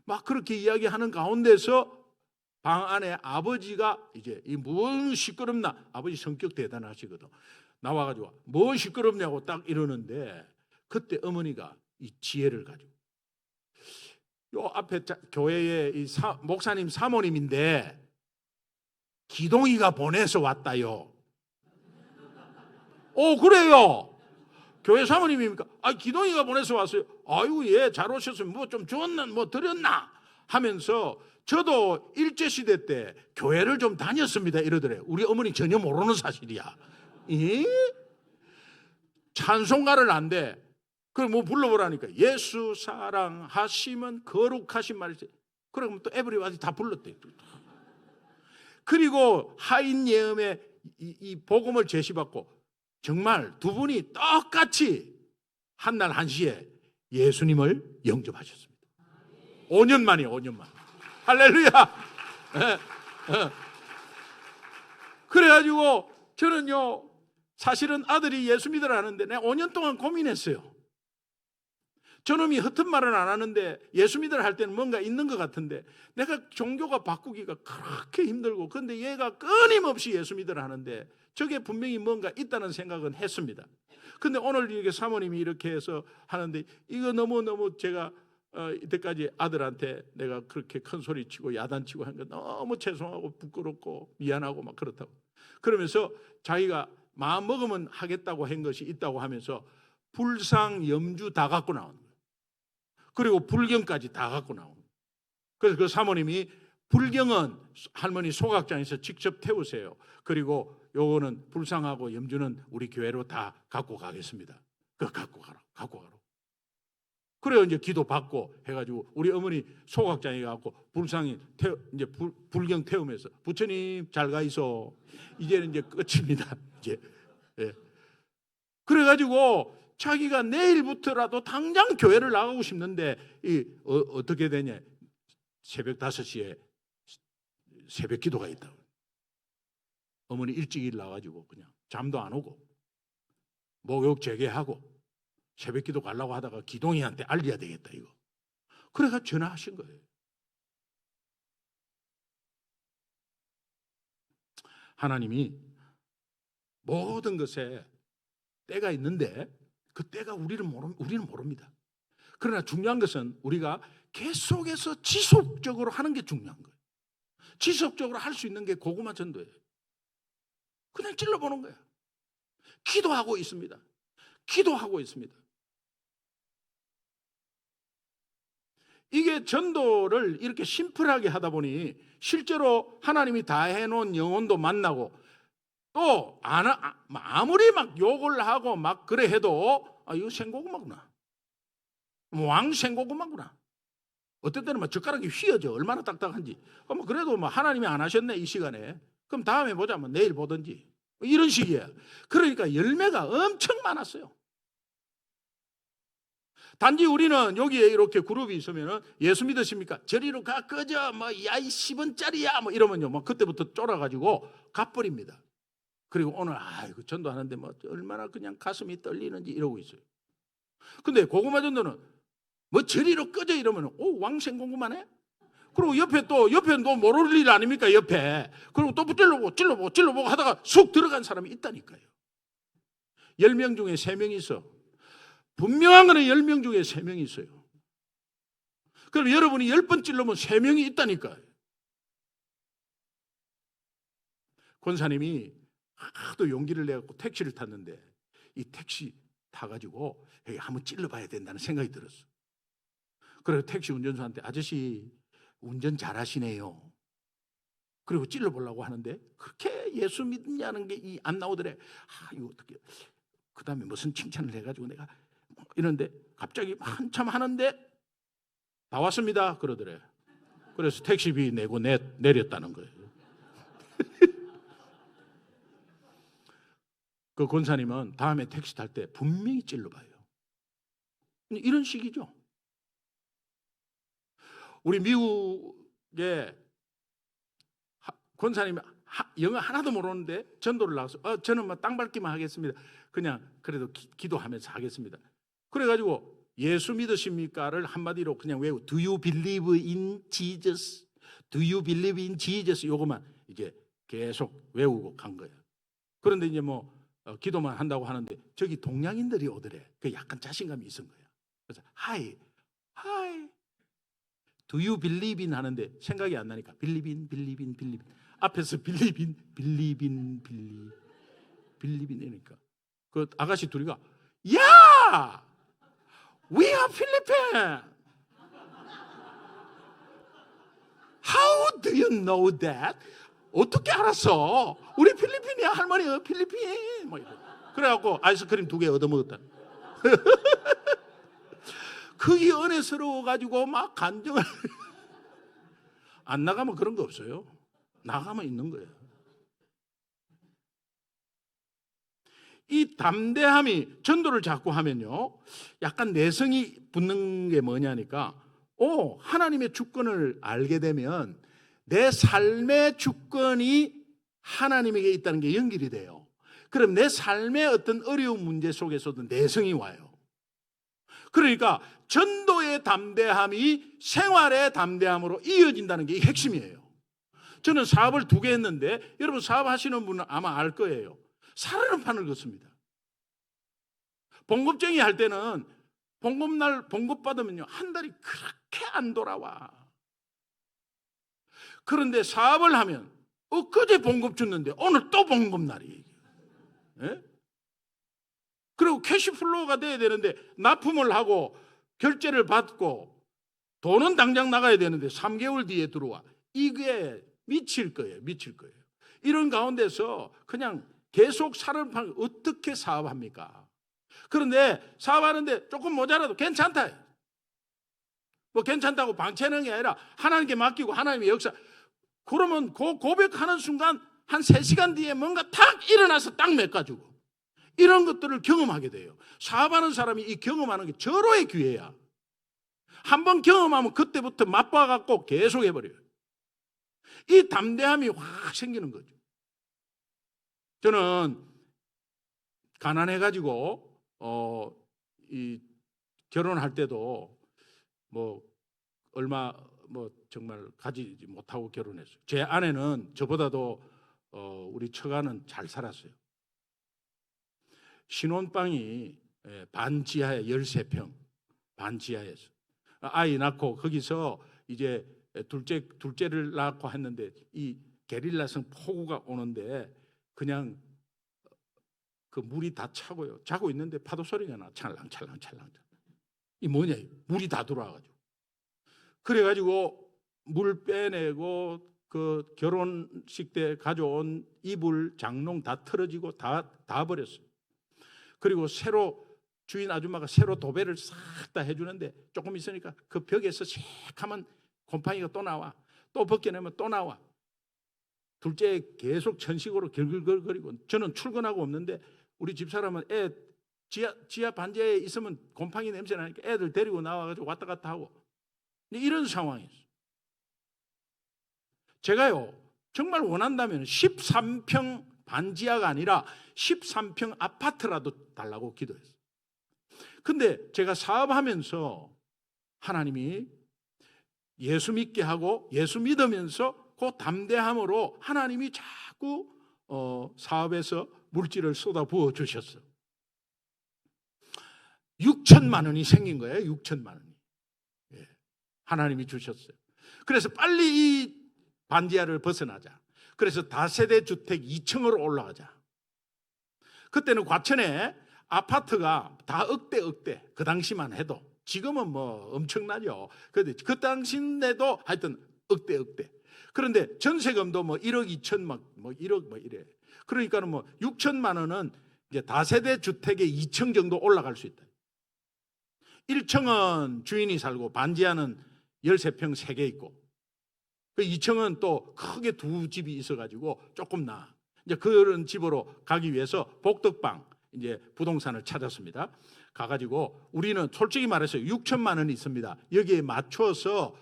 막 그렇게 이야기하는 가운데서 방 안에 아버지가 이제 뭔 시끄럽나, 아버지 성격 대단하시거든. 나와가지고 뭐 시끄럽냐고 딱 이러는데 그때 어머니가 이 지혜를 가지고 요 앞에 교회에 목사님 사모님인데 기동이가 보내서 왔다요. 그래요. 교회 사모님입니까? 기동이가 보내서 왔어요. 아이고 예 잘 오셨으면 뭐 좀 줬나 뭐 드렸나 하면서 저도 일제시대 때 교회를 좀 다녔습니다 이러더래요. 우리 어머니 전혀 모르는 사실이야. 찬송가를 안 돼. 그럼 뭐 불러보라니까. 예수 사랑하시면 거룩하신 말이지. 그러면 또 에브리바디 다 불렀대. 그리고 하인 예음에 이 복음을 제시받고 정말 두 분이 똑같이 한날 한시에 예수님을 영접하셨습니다. 5년 만이에요. 5년 만. 할렐루야. 그래가지고 저는요 사실은 아들이 예수 믿으라 하는데 내가 5년 동안 고민했어요. 저놈이 허튼 말은 안 하는데 예수 믿으라 할 때는 뭔가 있는 것 같은데 내가 종교가 바꾸기가 그렇게 힘들고 그런데 얘가 끊임없이 예수 믿으라 하는데 저게 분명히 뭔가 있다는 생각은 했습니다. 근데 오늘 이렇게 사모님이 이렇게 해서 하는데 이거 너무너무 제가 이때까지 아들한테 내가 그렇게 큰 소리 치고 야단치고 한 거 너무 죄송하고 부끄럽고 미안하고 막 그렇다고 그러면서 자기가 마음 먹으면 하겠다고 한 것이 있다고 하면서 불상 염주 다 갖고 나오는 거예요. 그리고 불경까지 다 갖고 나오는 거예요. 그래서 그 사모님이 불경은 할머니 소각장에서 직접 태우세요. 그리고 요거는 불상하고 염주는 우리 교회로 다 갖고 가겠습니다. 그거 갖고 가라. 그래요. 이제 기도 받고 해가지고 우리 어머니 소각장에 가고 불상이 이제 불경 태우면서 부처님 잘 가 있어. 이제는 이제 끝입니다. 이제 그래가지고 자기가 내일부터라도 당장 교회를 나가고 싶는데 어떻게 되냐? 새벽 5시에 새벽 기도가 있다고. 어머니 일찍 일 나가지고 그냥 잠도 안 오고 목욕 재개하고 새벽 기도 가려고 하다가 기동이한테 알려야 되겠다 이거. 그래가 전화하신 거예요. 하나님이 모든 것에 때가 있는데 그 때가 우리는 모릅니다. 그러나 중요한 것은 우리가 계속해서 지속적으로 하는 게 중요한 거예요. 지속적으로 할 수 있는 게 고구마 전도예요. 그냥 찔러보는 거예요. 기도하고 있습니다. 이게 전도를 이렇게 심플하게 하다 보니 실제로 하나님이 다 해놓은 영혼도 만나고 또 아무리 막 욕을 하고 막 그래 해도 이거 생고구마구나. 왕 생고구마구나. 어떤 때는 막 젓가락이 휘어져. 얼마나 딱딱한지. 그래도 하나님이 안 하셨네 이 시간에. 그럼 다음에 보자. 내일 보든지. 이런 식이에요. 그러니까 열매가 엄청 많았어요. 단지 우리는 여기에 이렇게 그룹이 있으면 예수 믿으십니까? 저리로 가 꺼져 야이 10원짜리야 이러면요 그때부터 쫄아가지고 가버립니다. 그리고 오늘 이거 전도하는데 얼마나 그냥 가슴이 떨리는지 이러고 있어요. 근데 고구마 전도는 저리로 꺼져 이러면 왕생고구마네? 그리고 옆에 또 모를 일 아닙니까? 옆에. 그리고 또 찔러보고 하다가 쑥 들어간 사람이 있다니까요. 10명 중에 3명이 있어. 분명한 거는 10명 중에 3명이 있어요. 그럼 여러분이 10번 찔러면 3명이 있다니까요. 권사님이 하도 용기를 내갖고 택시를 탔는데 이 택시 타가지고 여기 한번 찔러봐야 된다는 생각이 들었어. 그래서 택시 운전수한테 아저씨 운전 잘하시네요. 그리고 찔러보려고 하는데 그렇게 예수 믿냐는 게 안 나오더래. 이거 어떻게 그 다음에 무슨 칭찬을 해가지고 내가 이런데 갑자기 한참 하는데 다 왔습니다 그러더래. 그래서 택시비 내고 내렸다는 거예요. 그 권사님은 다음에 택시 탈 때 분명히 찔러봐요. 이런 식이죠. 우리 미국에 권사님이 영어 하나도 모르는데 전도를 나가서 저는 뭐 땅 밟기만 하겠습니다. 그냥 그래도 기도하면서 하겠습니다. 그래가지고 예수 믿으십니까를 한마디로 그냥 외우고 Do you believe in Jesus? Do you believe in Jesus? 요것만 이제 계속 외우고 간 거예요. 그런데 이제 기도만 한다고 하는데 저기 동양인들이 오더래. 그 약간 자신감이 있은 거예요. 그래서 Hi, Do you believe in 하는데 생각이 안 나니까 believe in 앞에서 believe in 이러니까 그 아가씨 둘이가 야! We are Philippines. How do you know that? 어떻게 알았어? 우리 필리핀이야 할머니 필리핀. 그래갖고 아이스크림 2개 얻어먹었다. 그게 은혜스러워가지고 막 간증을 안 나가면 그런 거 없어요. 나가면 있는 거예요. 이 담대함이 전도를 자꾸 하면요 약간 내성이 붙는 게 뭐냐니까 하나님의 주권을 알게 되면 내 삶의 주권이 하나님에게 있다는 게 연결이 돼요. 그럼 내 삶의 어떤 어려운 문제 속에서도 내성이 와요. 그러니까 전도의 담대함이 생활의 담대함으로 이어진다는 게 핵심이에요. 저는 사업을 2개 했는데 여러분 사업하시는 분은 아마 알 거예요. 사르는 판을 긋습니다. 봉급쟁이 할 때는 봉급날 봉급 받으면요 한 달이 그렇게 안 돌아와. 그런데 사업을 하면 엊그제 봉급 줬는데 오늘 또 봉급날이. 예? 그리고 캐시플로우가 돼야 되는데 납품을 하고 결제를 받고 돈은 당장 나가야 되는데 3개월 뒤에 들어와. 이게 미칠 거예요. 이런 가운데서 그냥 계속 살을 팔 어떻게 사업합니까? 그런데 사업하는데 조금 모자라도 괜찮다. 괜찮다고 방치하는 게 아니라 하나님께 맡기고 하나님의 역사. 그러면 그 고백하는 순간 한 3시간 뒤에 뭔가 탁 일어나서 딱 메꿔주고 이런 것들을 경험하게 돼요. 사업하는 사람이 이 경험하는 게 절호의 기회야. 한번 경험하면 그때부터 맛봐갖고 계속 해버려요. 이 담대함이 확 생기는 거죠. 저는 가난해가지고 이 결혼할 때도 얼마 정말 가지지 못하고 결혼했어요. 제 아내는 저보다도 우리 처가는 잘 살았어요. 신혼방이 반지하에 13평 반지하에서 아이 낳고 거기서 이제 둘째를 낳고 했는데 이 게릴라성 폭우가 오는데 그냥 그 물이 다 차고요. 자고 있는데 파도 소리가 나. 찰랑찰랑. 이 뭐냐? 물이 다 들어와가지고. 그래가지고 물 빼내고 그 결혼식 때 가져온 이불 장롱 다 틀어지고 다 버렸어요. 그리고 새로 주인 아줌마가 새로 도배를 싹 다 해주는데 조금 있으니까 그 벽에서 새카만 곰팡이가 또 나와. 또 벗겨내면 또 나와. 둘째 계속 천식으로 결글거리고 저는 출근하고 없는데 우리 집사람은 지하 반지하에 있으면 곰팡이 냄새 나니까 애들 데리고 나와가지고 왔다 갔다 하고 이런 상황이었어요. 제가요 정말 원한다면 13평 반지하가 아니라 13평 아파트라도 달라고 기도했어요. 근데 제가 사업하면서 하나님이 예수 믿게 하고 예수 믿으면서 그 담대함으로 하나님이 자꾸 사업에서 물질을 쏟아 부어 주셨어. 6천만 원이 생긴 거예요. 6천만 원이. 예, 하나님이 주셨어요. 그래서 빨리 이 반지하를 벗어나자. 그래서 다세대 주택 2층으로 올라가자. 그때는 과천에 아파트가 다 억대 그 당시만 해도. 지금은 뭐 엄청나죠. 그런데 그 당시인데도 하여튼 억대. 그런데 전세금도 뭐 1억 2천 뭐 1억 뭐 이래. 그러니까는 뭐 6천만 원은 이제 다세대 주택에 2층 정도 올라갈 수 있다. 1층은 주인이 살고 반지하는 13평 3개 있고, 그 2층은 또 크게 2집이 있어가지고 조금 나. 이제 그런 집으로 가기 위해서 복덕방 이제 부동산을 찾았습니다. 가가지고 우리는 솔직히 말해서 6천만 원이 있습니다. 여기에 맞춰서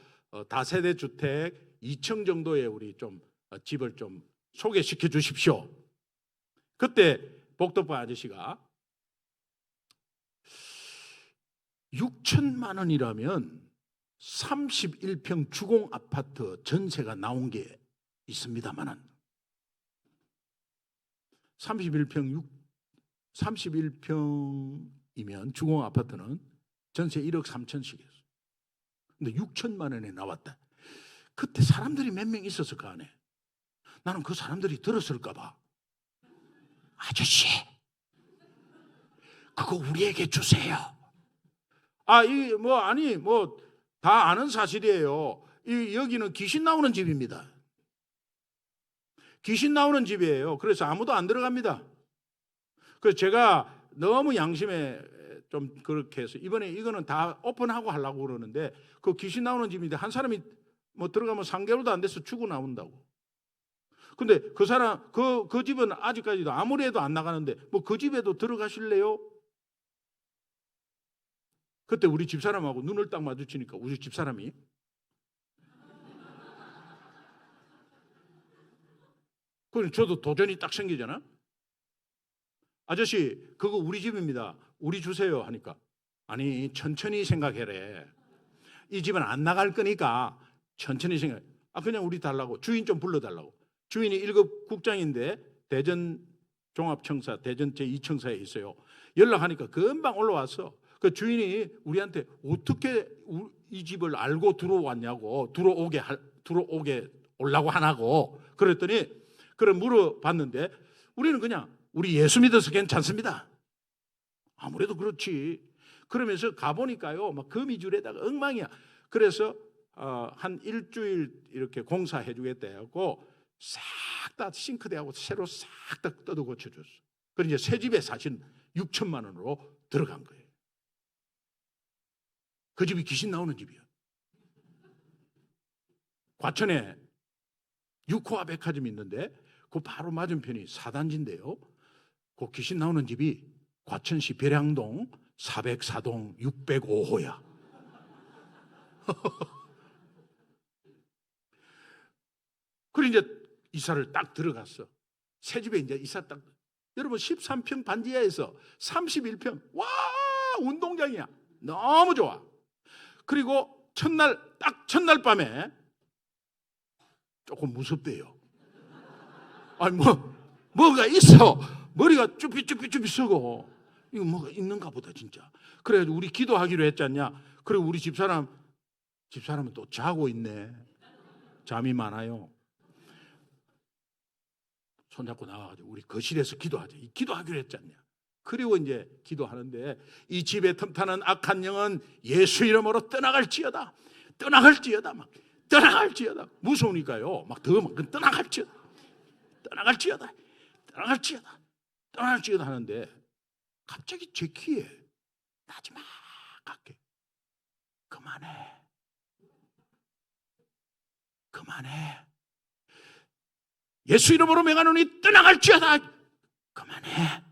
다세대 주택 2층 정도의 우리 좀 집을 좀 소개시켜 주십시오. 그때 복덕방 아저씨가 6천만 원이라면 31평 주공 아파트 전세가 나온 게 있습니다만은 31평이면 주공 아파트는 전세 1억 3천씩이었어. 근데 6천만 원에 나왔다. 그때 사람들이 몇 명 있었을 거 안에. 나는 그 사람들이 들었을까 봐. 아저씨, 그거 우리에게 주세요. 다 아는 사실이에요. 여기는 귀신 나오는 집입니다. 귀신 나오는 집이에요. 그래서 아무도 안 들어갑니다. 그래서 제가 너무 양심에 좀 그렇게 해서 이번에 이거는 다 오픈하고 하려고 그러는데, 그 귀신 나오는 집인데 한 사람이 뭐 들어가면 3개월도 안 돼서 죽어 나온다고. 근데 그 사람 그 집은 아직까지도 아무리 해도 안 나가는데 뭐 그 집에도 들어가실래요? 그때 우리 집사람하고 눈을 딱 마주치니까 우리 집사람이 그럼 저도 도전이 딱 생기잖아. 아저씨, 그거 우리 집입니다. 우리 주세요 하니까, 아니 천천히 생각해래. 이 집은 안 나갈 거니까 천천히 생각해. 그냥 우리 달라고. 주인 좀 불러달라고. 주인이 1급 국장인데 대전 종합청사 대전 제2청사에 있어요. 연락하니까 금방 올라와서 그 주인이 우리한테 어떻게 이 집을 알고 들어왔냐고, 들어오게 오려고 하나고 그랬더니, 그래 물어봤는데 우리는 그냥 우리 예수 믿어서 괜찮습니다. 아무래도 그렇지. 그러면서 가보니까요, 막 거미줄에다가 엉망이야. 그래서 한 일주일 이렇게 공사해 주겠다 해갖고 싹 다 싱크대하고 새로 싹 다 뜯어 고쳐줬어. 그래서 이제 새 집에 사실 6천만 원으로 들어간 거예요. 그 집이 귀신 나오는 집이야. 과천에 6호화 백화점이 있는데 그 바로 맞은편이 사단지인데요. 그 귀신 나오는 집이 과천시 별양동 404동 605호야. 그리고 이제 이사를 딱 들어갔어. 새 집에 이제 이사 딱. 여러분 13평 반지하에서 31평. 와, 운동장이야. 너무 좋아. 그리고 첫날 밤에 조금 무섭대요. 아니 뭐가 있어. 머리가 쭈삐쭈삐 쓰고, 이거 뭐가 있는가 보다 진짜. 그래가지고 우리 기도하기로 했지 않냐. 그리고 우리 집사람은 또 자고 있네. 잠이 많아요. 손잡고 나와가지고 우리 거실에서 기도하자. 기도하기로 했지 않냐. 그리고 이제 기도하는데, 이 집에 틈타는 악한 영은 예수 이름으로 떠나갈지어다. 무서우니까요. 막 떠나갈지어다 하는데, 갑자기 제 귀에 나지막하게 그만해. 예수 이름으로 명하노니 떠나갈지어다. 그만해.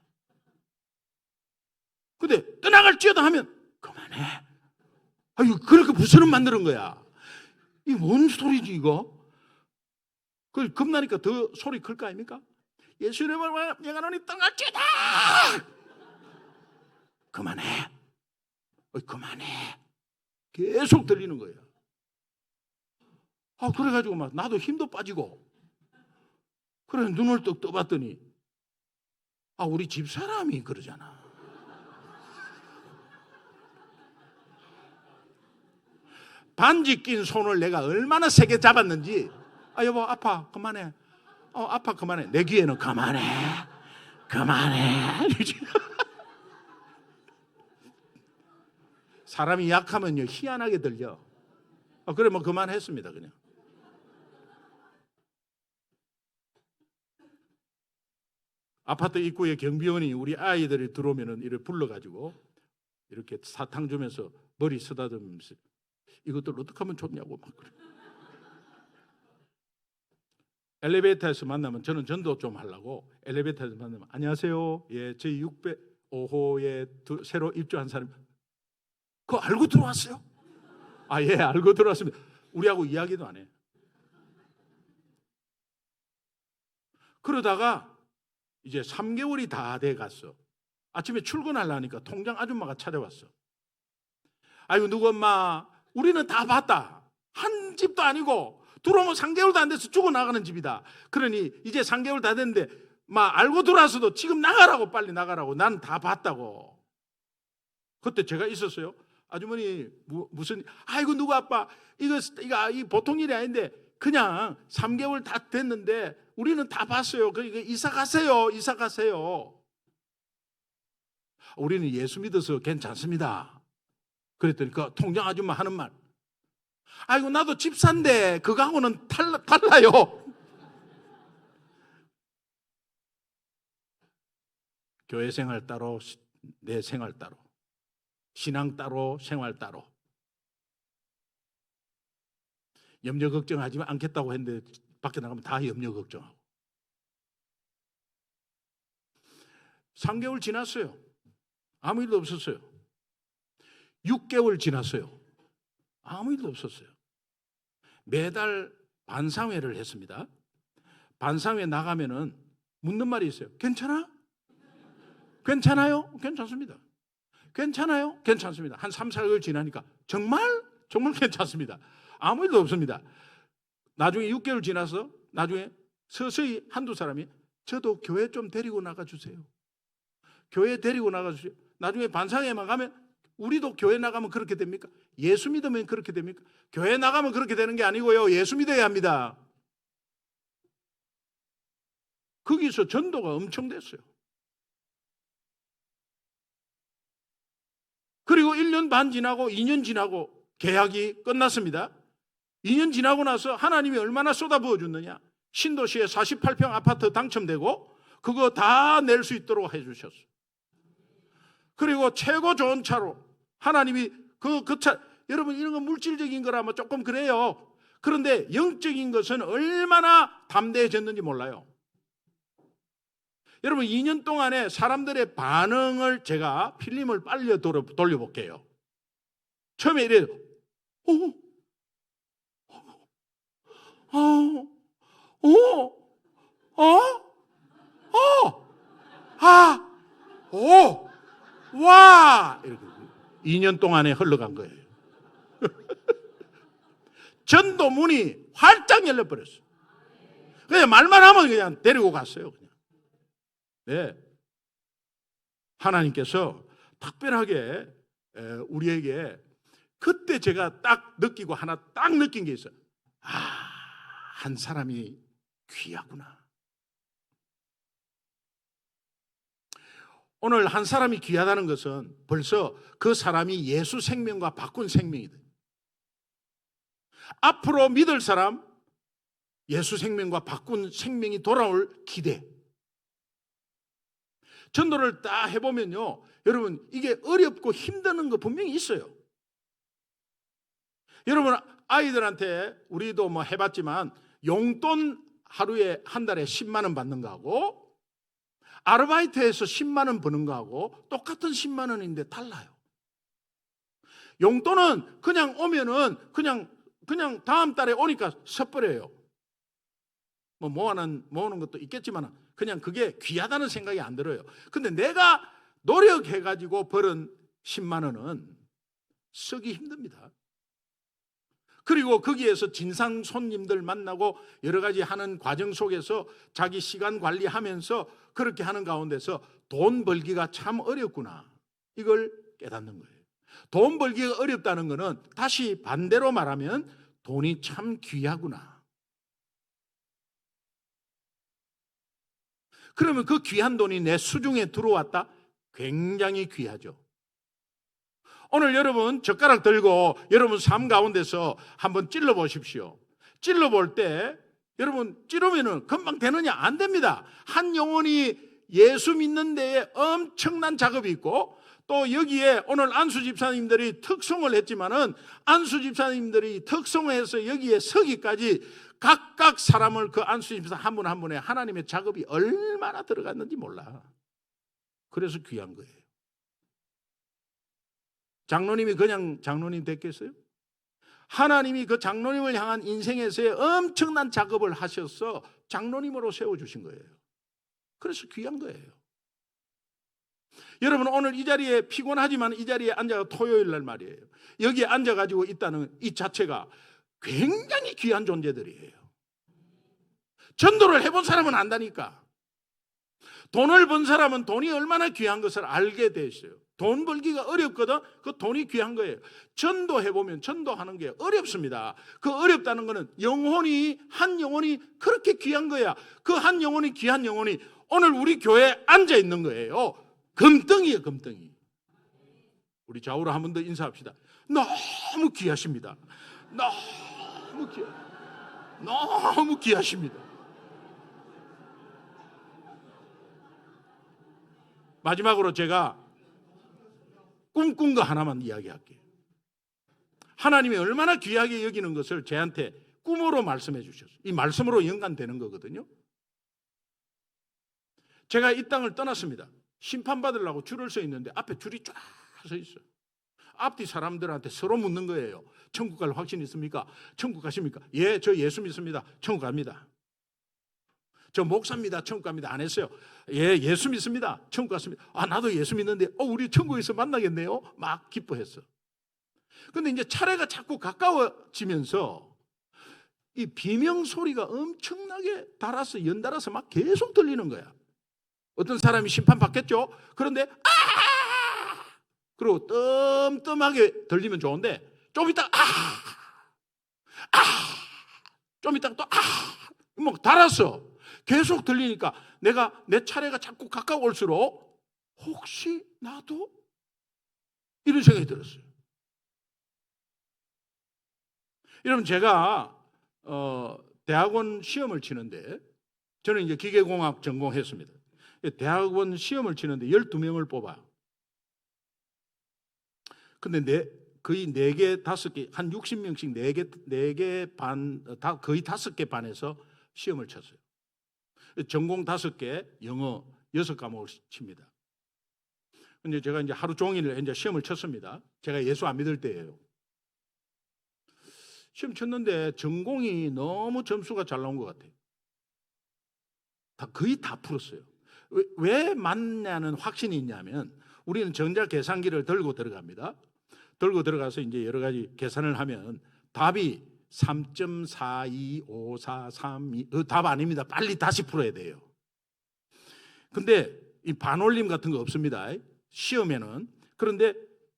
근데 떠나갈지어다 하면 그만해. 아유, 그렇게 부스럼 만드는 거야. 이 뭔 소리지 이거? 그 겁나니까 더 소리 클 거 아닙니까? 예수 이름으로 명하노니 떠나갈지어다. 그만해. 계속 들리는 거예요. 그래가지고 막 나도 힘도 빠지고, 그래 눈을 떡 떠봤더니 우리 집사람이 그러잖아. 반지 낀 손을 내가 얼마나 세게 잡았는지. 여보 아파 그만해. 아파 그만해. 내 귀에는 그만해 사람이 약하면요 희한하게 들려. 그래 뭐 그만했습니다. 그냥 아파트 입구에 경비원이 우리 아이들이 들어오면은 이렇게 불러가지고 이렇게 사탕 주면서 머리 쓰다듬으면서 이것들 어떻게 하면 좋냐고 막 그래. 엘리베이터에서 만나면 저는 전도 좀 하려고 엘리베이터에서 만나면 안녕하세요. 예, 저희 605호에 새로 입주한 사람 그거 알고 들어왔어요? 예, 알고 들어왔습니다. 우리하고 이야기도 안 해. 그러다가 이제 3개월이 다 돼 갔어. 아침에 출근하려니까 통장 아줌마가 찾아왔어. 아이고 누구 엄마 우리는 다 봤다. 한 집도 아니고 들어오면 3개월도 안 돼서 죽어나가는 집이다. 그러니 이제 3개월 다 됐는데 막 알고 들어와서도 지금 나가라고 빨리 나가라고. 난 다 봤다고. 그때 제가 있었어요. 아주머니 무슨 아이고 누구 아빠 이거 보통 일이 아닌데 그냥 3개월 다 됐는데 우리는 다 봤어요. 그러니까 이사 가세요. 우리는 예수 믿어서 괜찮습니다. 그랬더니 그 통장 아줌마 하는 말 아이고 나도 집사인데 그거하고는 달라요. 교회 생활 따로 내 생활 따로 신앙 따로 생활 따로 염려 걱정하지 않겠다고 했는데 밖에 나가면 다 염려 걱정하고 3개월 지났어요. 아무 일도 없었어요. 6개월 지났어요. 아무 일도 없었어요. 매달 반상회를 했습니다. 반상회 나가면은 묻는 말이 있어요. 괜찮아? 괜찮아요? 괜찮습니다. 괜찮아요? 괜찮습니다. 한 3, 4개월 지나니까 정말 괜찮습니다. 아무 일도 없습니다. 나중에 6개월 지나서 나중에 서서히 한두 사람이 저도 교회 좀 데리고 나가주세요. 교회 데리고 나가주세요. 나중에 반상회만 가면 우리도 교회 나가면 그렇게 됩니까? 예수 믿으면 그렇게 됩니까? 교회 나가면 그렇게 되는 게 아니고요. 예수 믿어야 합니다. 거기서 전도가 엄청 됐어요. 그리고 1년 반 지나고 2년 지나고 계약이 끝났습니다. 2년 지나고 나서 하나님이 얼마나 쏟아부어 줬느냐. 신도시에 48평 아파트 당첨되고 그거 다 낼 수 있도록 해주셨어요. 그리고 최고 좋은 차로 하나님이 그 차, 여러분 이런 건 물질적인 거라면 조금 그래요. 그런데 영적인 것은 얼마나 담대해졌는지 몰라요. 여러분 2년 동안에 사람들의 반응을 제가 필름을 빨리 돌려볼게요. 처음에 이래요. 와! 이렇게 2년 동안에 흘러간 거예요. 전도 문이 활짝 열려버렸어요. 그냥 말만 하면 그냥 데리고 갔어요. 그냥. 네. 하나님께서 특별하게 우리에게 그때 제가 딱 느끼고 하나 딱 느낀 게 있어요. 한 사람이 귀하구나. 오늘 한 사람이 귀하다는 것은 벌써 그 사람이 예수 생명과 바꾼 생명이다. 앞으로 믿을 사람, 예수 생명과 바꾼 생명이 돌아올 기대. 전도를 딱 해보면요, 여러분 이게 어렵고 힘드는 거 분명히 있어요. 여러분 아이들한테 우리도 뭐 해봤지만 용돈 하루에 한 달에 10만 원 받는 거하고 아르바이트에서 10만 원 버는 거하고 똑같은 10만 원인데 달라요. 용돈은 그냥 오면은 그냥 다음 달에 오니까 써버려요. 뭐 모으는 것도 있겠지만 그냥 그게 귀하다는 생각이 안 들어요. 근데 내가 노력해가지고 벌은 10만 원은 쓰기 힘듭니다. 그리고 거기에서 진상 손님들 만나고 여러 가지 하는 과정 속에서 자기 시간 관리하면서 그렇게 하는 가운데서 돈 벌기가 참 어렵구나, 이걸 깨닫는 거예요. 돈 벌기가 어렵다는 것은 다시 반대로 말하면 돈이 참 귀하구나. 그러면 그 귀한 돈이 내 수중에 들어왔다? 굉장히 귀하죠. 오늘 여러분 젓가락 들고 여러분 삶 가운데서 한번 찔러 보십시오. 찔러 볼 때 여러분 찌르면은 금방 되느냐? 안 됩니다. 한 영혼이 예수 믿는 데에 엄청난 작업이 있고, 또 여기에 오늘 안수 집사님들이 특송을 했지만은 안수 집사님들이 특송을 해서 여기에 서기까지 각각 사람을 그 안수 집사 한 분 한 분에 하나님의 작업이 얼마나 들어갔는지 몰라. 그래서 귀한 거예요. 장로님이 그냥 장로님 됐겠어요? 하나님이 그 장로님을 향한 인생에서의 엄청난 작업을 하셔서 장로님으로 세워주신 거예요. 그래서 귀한 거예요. 여러분 오늘 이 자리에 피곤하지만 이 자리에 앉아서 토요일 날 말이에요, 여기에 앉아가지고 있다는 이 자체가 굉장히 귀한 존재들이에요. 전도를 해본 사람은 안다니까. 돈을 번 사람은 돈이 얼마나 귀한 것을 알게 돼 있어요. 돈 벌기가 어렵거든. 그 돈이 귀한 거예요. 전도해보면 전도하는 게 어렵습니다. 그 어렵다는 거는 영혼이, 한 영혼이 그렇게 귀한 거야. 그 한 영혼이, 귀한 영혼이 오늘 우리 교회에 앉아 있는 거예요. 금덩이에요, 금덩이. 우리 좌우로 한 번 더 인사합시다. 너무 귀하십니다. 너무 귀하십니다. 마지막으로 제가 꿈꾼 거 하나만 이야기할게요. 하나님이 얼마나 귀하게 여기는 것을 저한테 꿈으로 말씀해 주셨어요. 이 말씀으로 연관되는 거거든요. 제가 이 땅을 떠났습니다. 심판받으려고 줄을 서 있는데 앞에 줄이 쫙 서 있어요. 앞뒤 사람들한테 서로 묻는 거예요. 천국 갈 확신 있습니까? 천국 가십니까? 예, 저 예수 믿습니다. 천국 갑니다. 저 목사입니다. 천국 갑니다. 안 했어요. 예, 예수 믿습니다. 천국 갔습니다. 아, 나도 예수 믿는데 우리 천국에서 만나겠네요. 막 기뻐했어. 근데 이제 차례가 자꾸 가까워지면서 이 비명 소리가 엄청나게 연달아서 막 계속 들리는 거야. 어떤 사람이 심판받겠죠? 그런데 그리고 뜸뜸하게 들리면 좋은데 좀 있다가 좀 있다가 또 뭐 달았어. 계속 들리니까 내 차례가 자꾸 가까울수록 혹시 나도? 이런 생각이 들었어요. 여러분 제가 대학원 시험을 치는데, 저는 이제 기계공학 전공했습니다. 대학원 시험을 치는데 12명을 뽑아요. 근데 거의 4개, 5개, 한 60명씩 4개 반, 거의 5개 반에서 시험을 쳤어요. 전공 5개, 영어 6과목을 칩니다. 근데 제가 이제 하루 종일 이제 시험을 쳤습니다. 제가 예수 안 믿을 때예요. 시험 쳤는데 전공이 너무 점수가 잘 나온 것 같아요. 거의 다 풀었어요. 왜 맞냐는 확신이 있냐면, 우리는 전자계산기를 들고 들어갑니다. 들고 들어가서 이제 여러 가지 계산을 하면 답이 3.42543 답 아닙니다. 빨리 다시 풀어야 돼요. 근데 이 반올림 같은 거 없습니다, 시험에는. 그런데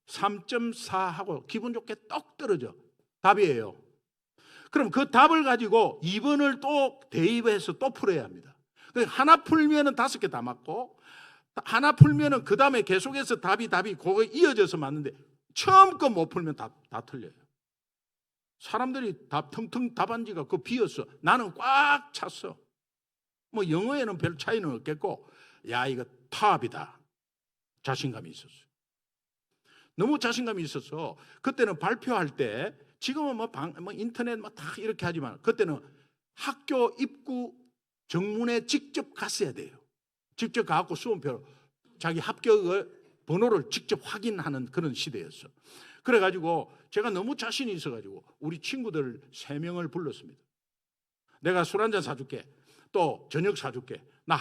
3.4하고 기분 좋게 똑 떨어져 답이에요. 그럼 그 답을 가지고 2번을 또 대입해서 또 풀어야 합니다. 하나 풀면은 5개 다 맞고, 하나 풀면은 그 다음에 계속해서 답이 그거 이어져서 맞는데 처음 거 못 풀면 다 틀려요. 사람들이 텅텅 답안지가 그 비었어. 나는 꽉 찼어. 뭐 영어에는 별 차이는 없겠고, 야 이거 탑이다. 자신감이 있었어요. 너무 자신감이 있어서 그때는 발표할 때, 지금은 뭐 인터넷 다 이렇게 하지만 그때는 학교 입구 정문에 직접 갔어야 돼요. 직접 가고 수험표 자기 합격을 번호를 직접 확인하는 그런 시대였어. 그래가지고 제가 너무 자신이 있어가지고 우리 친구들 3명을 불렀습니다. 내가 술 한잔 사줄게. 또 저녁 사줄게. 나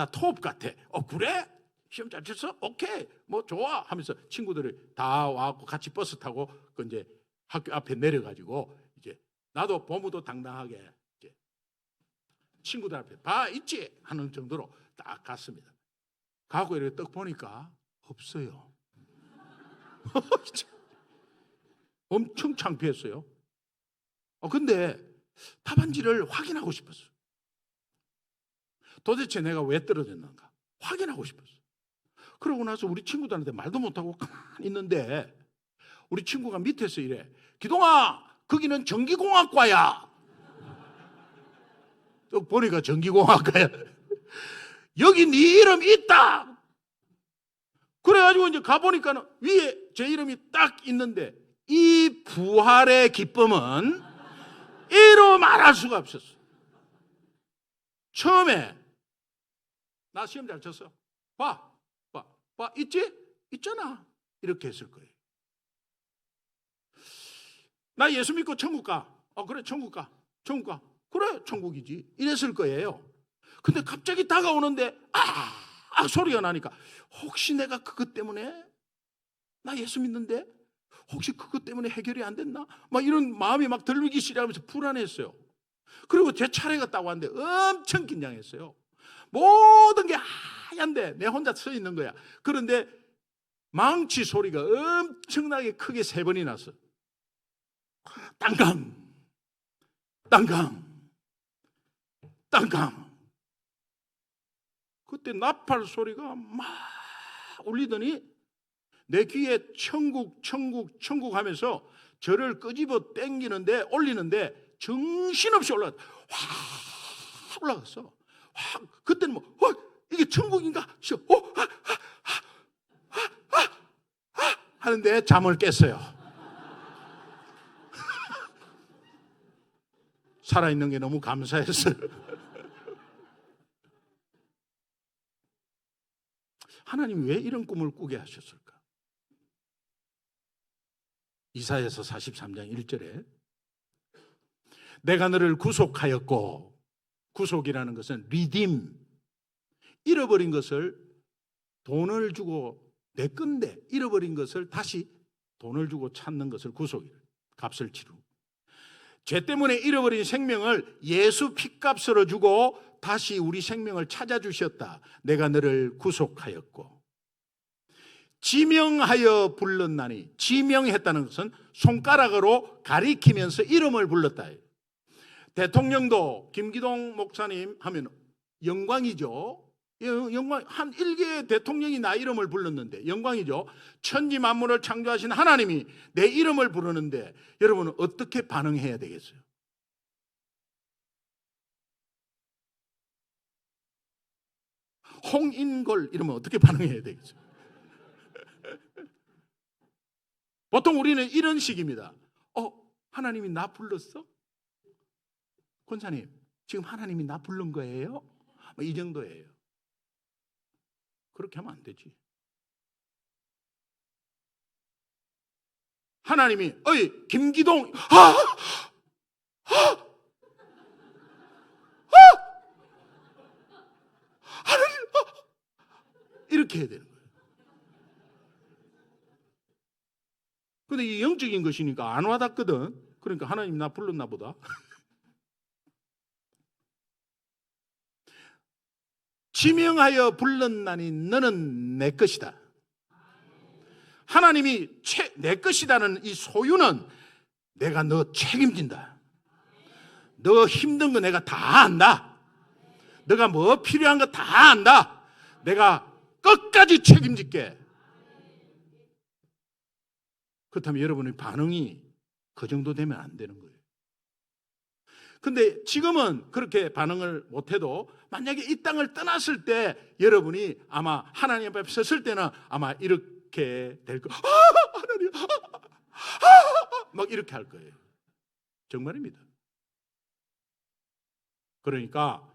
토업 같아. 그래? 시험 잘 쳤어? 오케이. 뭐 좋아. 하면서 친구들이 다 와갖고 같이 버스 타고 이제 학교 앞에 내려가지고 이제 나도 보무도 당당하게 이제 친구들 앞에 봐 있지 하는 정도로 딱 갔습니다. 가고 이렇게 딱 보니까 없어요. 엄청 창피했어요. 근데 답안지를 확인하고 싶었어요. 도대체 내가 왜 떨어졌는가 확인하고 싶었어요. 그러고 나서 우리 친구들한테 말도 못하고 가만히 있는데 우리 친구가 밑에서 이래, 기동아 거기는 전기공학과야. 또 보니까 전기공학과야. 여기 네 이름 있다. 그래가지고 이제 가보니까 위에 제 이름이 딱 있는데 이 부활의 기쁨은 이루 말할 수가 없었어. 처음에 나 시험 잘 쳤어. 봐 있지? 있잖아. 이렇게 했을 거예요. 나 예수 믿고 천국 가. 그래 천국 가. 그래 천국이지. 이랬을 거예요. 근데 갑자기 다가오는데 소리가 나니까 혹시 내가 그것 때문에 나 예수 믿는데 혹시 그것 때문에 해결이 안 됐나? 막 이런 마음이 막 들기 시작하면서 불안했어요. 그리고 제 차례가 딱 왔는데 엄청 긴장했어요. 모든 게 하얀데 내 혼자 서 있는 거야. 그런데 망치 소리가 엄청나게 크게 3번이 났어. 땅강. 그때 나팔 소리가 막 울리더니 내 귀에 천국 하면서 저를 끄집어 당기는데 올리는데 정신없이 올라갔어. 그때는 이게 천국인가? 하는데 잠을 깼어요. 살아있는 게 너무 감사했어요. 하나님이 왜 이런 꿈을 꾸게 하셨을까? 이사야서 43장 1절에 내가 너를 구속하였고, 구속이라는 것은 리딤, 잃어버린 것을 돈을 주고 내 건데 잃어버린 것을 다시 돈을 주고 찾는 것을 구속이래. 값을 치르고 죄 때문에 잃어버린 생명을 예수 피값으로 주고 다시 우리 생명을 찾아주셨다. 내가 너를 구속하였고 지명하여 불렀나니, 지명했다는 것은 손가락으로 가리키면서 이름을 불렀다. 대통령도 김기동 목사님 하면 영광이죠. 영광, 한 일개의 대통령이 나 이름을 불렀는데 영광이죠. 천지 만물을 창조하신 하나님이 내 이름을 부르는데 여러분은 어떻게 반응해야 되겠어요? 홍인걸 이러면 어떻게 반응해야 되겠어요? 보통 우리는 이런 식입니다. 하나님이 나 불렀어? 권사님, 지금 하나님이 나 부른 거예요? 이 정도예요. 그렇게 하면 안 되지. 하나님이 김기동 하나님 이렇게 해야 되는 거예요. 근데 이 영적인 것이니까 안 와닿거든. 그러니까 하나님 나 불렀나 보다. 지명하여 불렀나니 너는 내 것이다. 하나님이 내 것이다는 이 소유는 내가 너 책임진다. 너 힘든 거 내가 다 안다. 너가 뭐 필요한 거 다 안다. 내가 끝까지 책임질게. 그렇다면 여러분의 반응이 그 정도 되면 안 되는 거예요. 근데 지금은 그렇게 반응을 못해도 만약에 이 땅을 떠났을 때 여러분이 아마 하나님 앞에 섰을 때는 아마 이렇게 될 거예요. 하나님, 막 이렇게 할 거예요. 정말입니다. 그러니까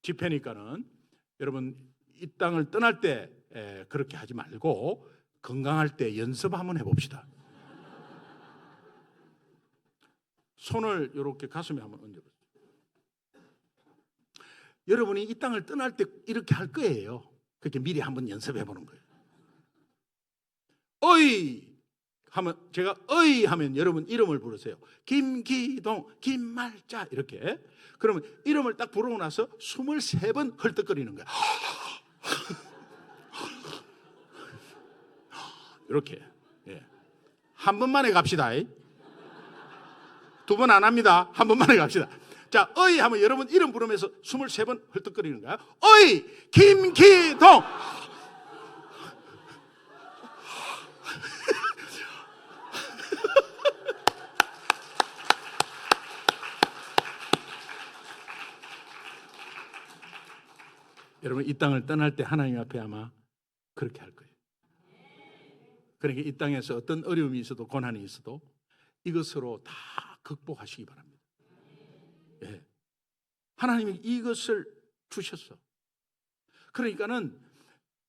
집회니까는 여러분 이 땅을 떠날 때 그렇게 하지 말고 건강할 때 연습 한번 해봅시다. 손을 이렇게 가슴에 한번 얹어보세요. 여러분이 이 땅을 떠날 때 이렇게 할 거예요. 그렇게 미리 한번 연습해 보는 거예요. 하면 제가 어이 하면 여러분 이름을 부르세요. 김기동, 김말자 이렇게. 그러면 이름을 딱 부르고 나서 23번 헐떡거리는 거야. 이렇게. 예. 한 번만에 갑시다. 두 번 안 합니다. 한 번만에 갑시다. 자, 어이 하면 여러분 이름 부르면서 23번 헐떡거리는 거야. 어이 김기동. 여러분 이 땅을 떠날 때 하나님 앞에 아마 그렇게 할 거예요. 그러니까 이 땅에서 어떤 어려움이 있어도 고난이 있어도 이것으로 다 극복하시기 바랍니다. 예. 하나님이 이것을 주셨어. 그러니까는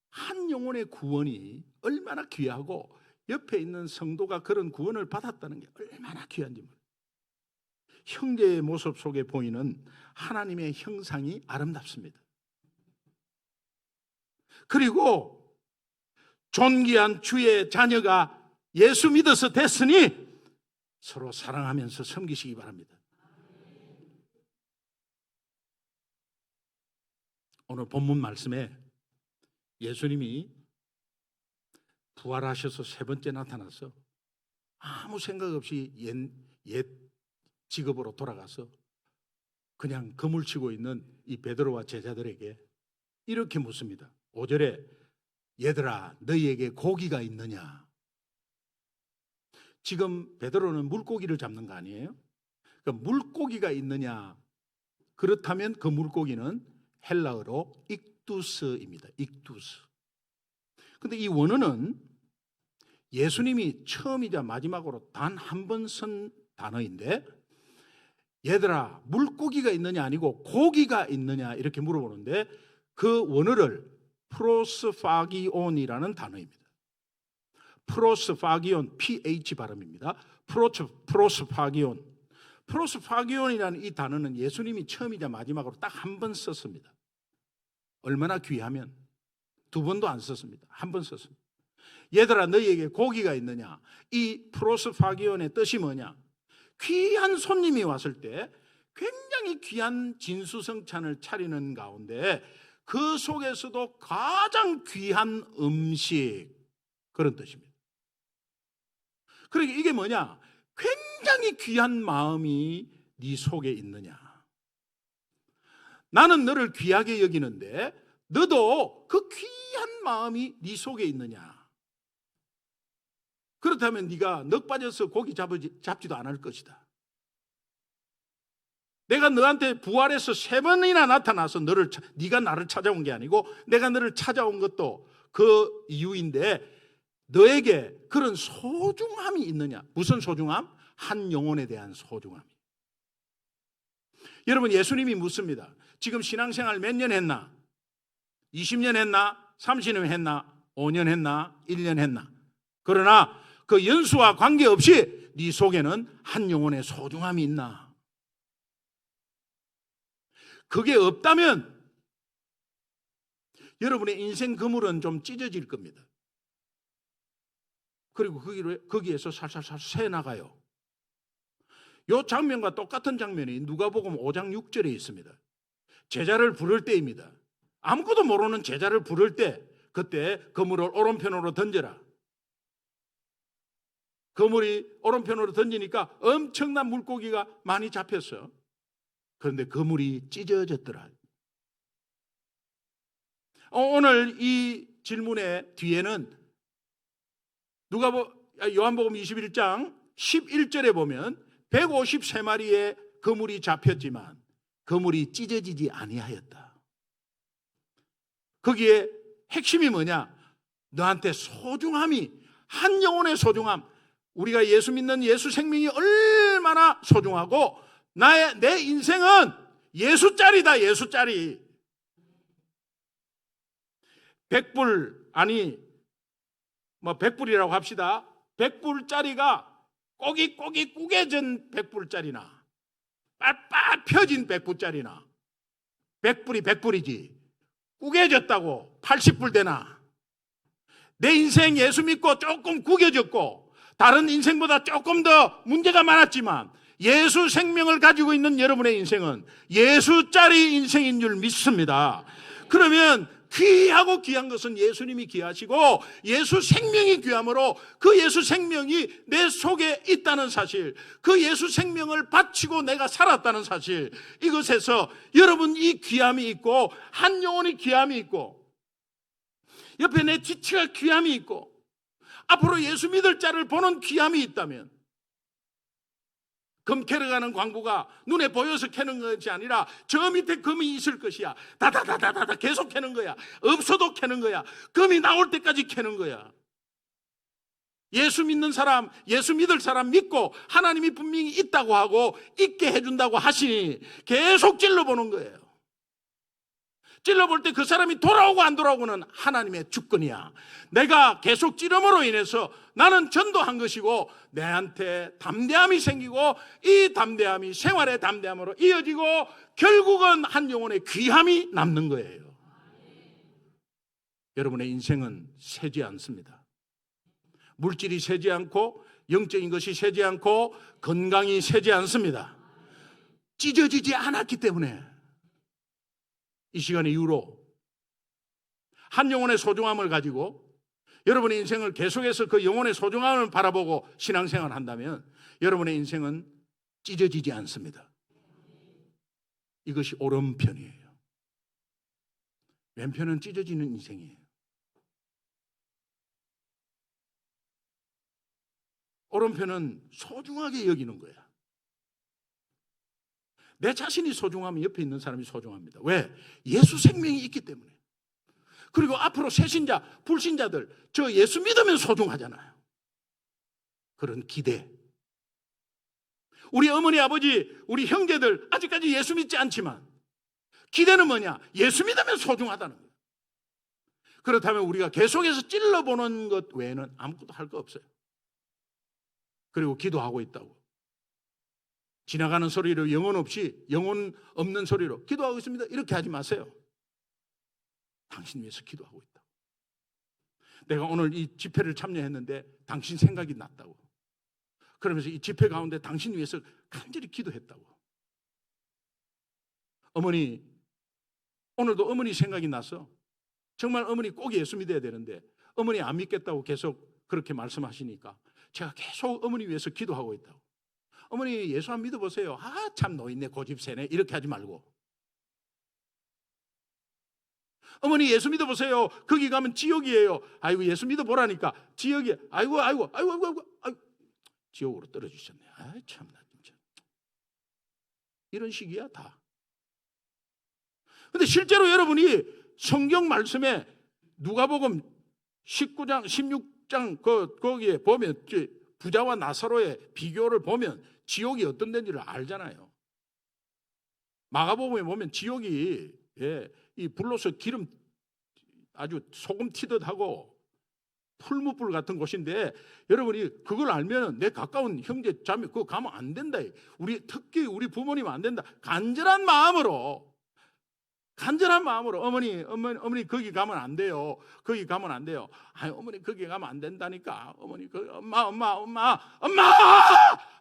한 영혼의 구원이 얼마나 귀하고 옆에 있는 성도가 그런 구원을 받았다는 게 얼마나 귀한지 몰라요. 형제의 모습 속에 보이는 하나님의 형상이 아름답습니다. 그리고 존귀한 주의 자녀가 예수 믿어서 됐으니 서로 사랑하면서 섬기시기 바랍니다. 오늘 본문 말씀에 예수님이 부활하셔서 세 번째 나타나서 아무 생각 없이 옛 직업으로 돌아가서 그냥 그물 치고 있는 이 베드로와 제자들에게 이렇게 묻습니다. 5절에 얘들아 너희에게 고기가 있느냐? 지금 베드로는 물고기를 잡는 거 아니에요? 그 물고기가 있느냐? 그렇다면 그 물고기는 헬라어로 익두스입니다. 익두스. 근데 이 원어는 예수님이 처음이자 마지막으로 단 한 번 쓴 단어인데 얘들아 물고기가 있느냐 아니고 고기가 있느냐 이렇게 물어보는데 그 원어를 프로스파기온이라는 단어입니다. 프로스파기온, PH 발음입니다. 프로스파기온. 프로스파기온이라는 이 단어는 예수님이 처음이자 마지막으로 딱 한 번 썼습니다. 얼마나 귀하면 두 번도 안 썼습니다. 한 번 썼습니다. 얘들아 너희에게 고기가 있느냐? 이 프로스파기온의 뜻이 뭐냐? 귀한 손님이 왔을 때 굉장히 귀한 진수성찬을 차리는 가운데 그 속에서도 가장 귀한 음식, 그런 뜻입니다. 그러니까 이게 뭐냐? 굉장히 귀한 마음이 네 속에 있느냐? 나는 너를 귀하게 여기는데 너도 그 귀한 마음이 네 속에 있느냐? 그렇다면 네가 넋 빠져서 고기 잡지도 않을 것이다. 내가 너한테 부활해서 3번이나 나타나서 네가 나를 찾아온 게 아니고 내가 너를 찾아온 것도 그 이유인데 너에게 그런 소중함이 있느냐? 무슨 소중함? 한 영혼에 대한 소중함. 여러분 예수님이 묻습니다. 지금 신앙생활 몇 년 했나? 20년 했나? 30년 했나? 5년 했나? 1년 했나? 그러나 그 연수와 관계없이 네 속에는 한 영혼의 소중함이 있나? 그게 없다면 여러분의 인생 그물은 좀 찢어질 겁니다. 그리고 거기에서 살살살 새 나가요. 이 장면과 똑같은 장면이 누가복음 5장 6절에 있습니다. 제자를 부를 때입니다. 아무것도 모르는 제자를 부를 때 그때 그물을 오른편으로 던져라. 그물이 오른편으로 던지니까 엄청난 물고기가 많이 잡혔어요. 그런데 그물이 찢어졌더라. 오늘 이 질문의 뒤에는 요한복음 21장 11절에 보면 153마리의 그물이 잡혔지만 그물이 찢어지지 아니하였다. 거기에 핵심이 뭐냐? 너한테 소중함이, 한 영혼의 소중함, 우리가 예수 믿는 예수 생명이 얼마나 소중하고 내 인생은 예수짜리다. 예수짜리. 100불 아니 100불이라고 합시다. 100불짜리가 꼬깃꼬깃 구겨진 100불짜리나 빳빳 펴진 100불짜리나 100불이 100불이지 구겨졌다고 80불 되나? 내 인생 예수 믿고 조금 구겨졌고 다른 인생보다 조금 더 문제가 많았지만 예수 생명을 가지고 있는 여러분의 인생은 예수짜리 인생인 줄 믿습니다. 그러면 귀하고 귀한 것은 예수님이 귀하시고 예수 생명이 귀함으로 그 예수 생명이 내 속에 있다는 사실, 그 예수 생명을 바치고 내가 살았다는 사실, 이것에서 여러분 이 귀함이 있고 한 영혼이 귀함이 있고 옆에 내 지체가 귀함이 있고 앞으로 예수 믿을 자를 보는 귀함이 있다면, 금 캐러 가는 광부가 눈에 보여서 캐는 것이 아니라 저 밑에 금이 있을 것이야, 다다다다다 계속 캐는 거야. 없어도 캐는 거야. 금이 나올 때까지 캐는 거야. 예수 믿는 사람, 예수 믿을 사람 믿고 하나님이 분명히 있다고 하고 있게 해준다고 하시니 계속 찔러보는 거예요. 찔러볼 때 그 사람이 돌아오고 안 돌아오고는 하나님의 주권이야. 내가 계속 찌름으로 인해서 나는 전도한 것이고 내한테 담대함이 생기고 이 담대함이 생활의 담대함으로 이어지고 결국은 한 영혼의 귀함이 남는 거예요. 여러분의 인생은 세지 않습니다. 물질이 세지 않고 영적인 것이 세지 않고 건강이 세지 않습니다. 찢어지지 않았기 때문에 이 시간 이후로 한 영혼의 소중함을 가지고 여러분의 인생을 계속해서 그 영혼의 소중함을 바라보고 신앙생활을 한다면 여러분의 인생은 찢어지지 않습니다. 이것이 오른편이에요. 왼편은 찢어지는 인생이에요. 오른편은 소중하게 여기는 거야. 내 자신이 소중하면 옆에 있는 사람이 소중합니다. 왜? 예수 생명이 있기 때문에. 그리고 앞으로 새신자, 불신자들, 저 예수 믿으면 소중하잖아요. 그런 기대. 우리 어머니, 아버지, 우리 형제들 아직까지 예수 믿지 않지만 기대는 뭐냐? 예수 믿으면 소중하다는 거예요. 그렇다면 우리가 계속해서 찔러보는 것 외에는 아무것도 할 거 없어요. 그리고 기도하고 있다고. 지나가는 소리로 영혼 없이, 영혼 없는 소리로 기도하고 있습니다. 이렇게 하지 마세요. 당신 위해서 기도하고 있다고. 내가 오늘 이 집회를 참여했는데 당신 생각이 났다고. 그러면서 이 집회 가운데 당신 위해서 간절히 기도했다고. 어머니, 오늘도 어머니 생각이 나서 정말 어머니 꼭 예수 믿어야 되는데 어머니 안 믿겠다고 계속 그렇게 말씀하시니까 제가 계속 어머니 위해서 기도하고 있다고. 어머니 예수 안 믿어보세요. 아, 참 노인네 고집세네. 이렇게 하지 말고. 어머니 예수 믿어보세요. 거기 가면 지옥이에요. 아이고 예수 믿어보라니까. 지옥이 아이고 지옥으로 떨어지셨네. 아, 참나 진짜. 이런 식이야 다. 근데 실제로 여러분이 성경 말씀에 누가복음 19장 16장 거기에 보면 부자와 나사로의 비교를 보면 지옥이 어떤 데인지를 알잖아요. 마가복음에 보면 지옥이 이 불로서 기름 아주 소금 튀듯 하고 풀무불 같은 곳인데 여러분이 그걸 알면 내 가까운 형제 자매 그거 가면 안 된다. 특히 우리 부모님 안 된다. 간절한 마음으로 어머니 거기 가면 안 돼요. 거기 가면 안 돼요. 아니 어머니 거기 가면 안 된다니까. 어머니 엄마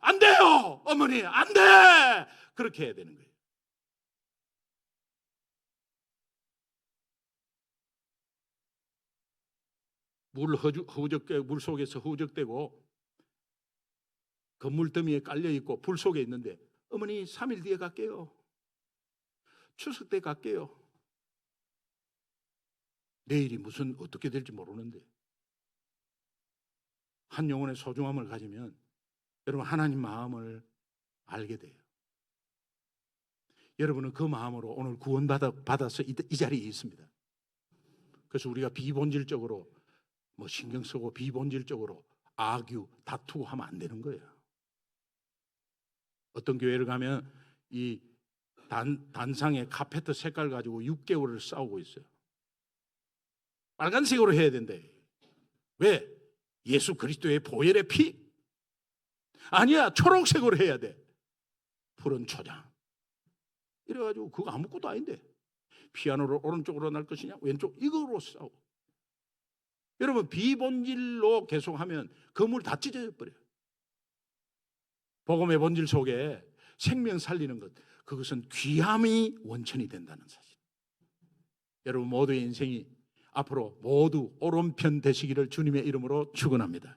안 돼요. 어머니 안 돼. 그렇게 해야 되는 거예요. 물 속에서 허우적대고 건물더미에 깔려 있고 불 속에 있는데 어머니 3일 뒤에 갈게요. 추석 때 갈게요. 내일이 무슨 어떻게 될지 모르는데 한 영혼의 소중함을 가지면 여러분 하나님 마음을 알게 돼요. 여러분은 그 마음으로 오늘 구원받아서 이 자리에 있습니다. 그래서 우리가 비본질적으로 신경 쓰고 비본질적으로 악유, 다투고 하면 안 되는 거예요. 어떤 교회를 가면 이 단상의 카페트 색깔 가지고 6개월을 싸우고 있어요. 빨간색으로 해야 된대. 왜? 예수 그리스도의 보혈의 피? 아니야, 초록색으로 해야 돼. 푸른 초장. 이래가지고 그거 아무것도 아닌데 피아노를 오른쪽으로 날 것이냐 왼쪽 이거로 싸우고 여러분 비본질로 계속하면 건물 다 찢어져 버려요. 복음의 본질 속에 생명 살리는 것, 그것은 귀함이 원천이 된다는 사실. 여러분 모두의 인생이 앞으로 모두 오른편 되시기를 주님의 이름으로 축원합니다.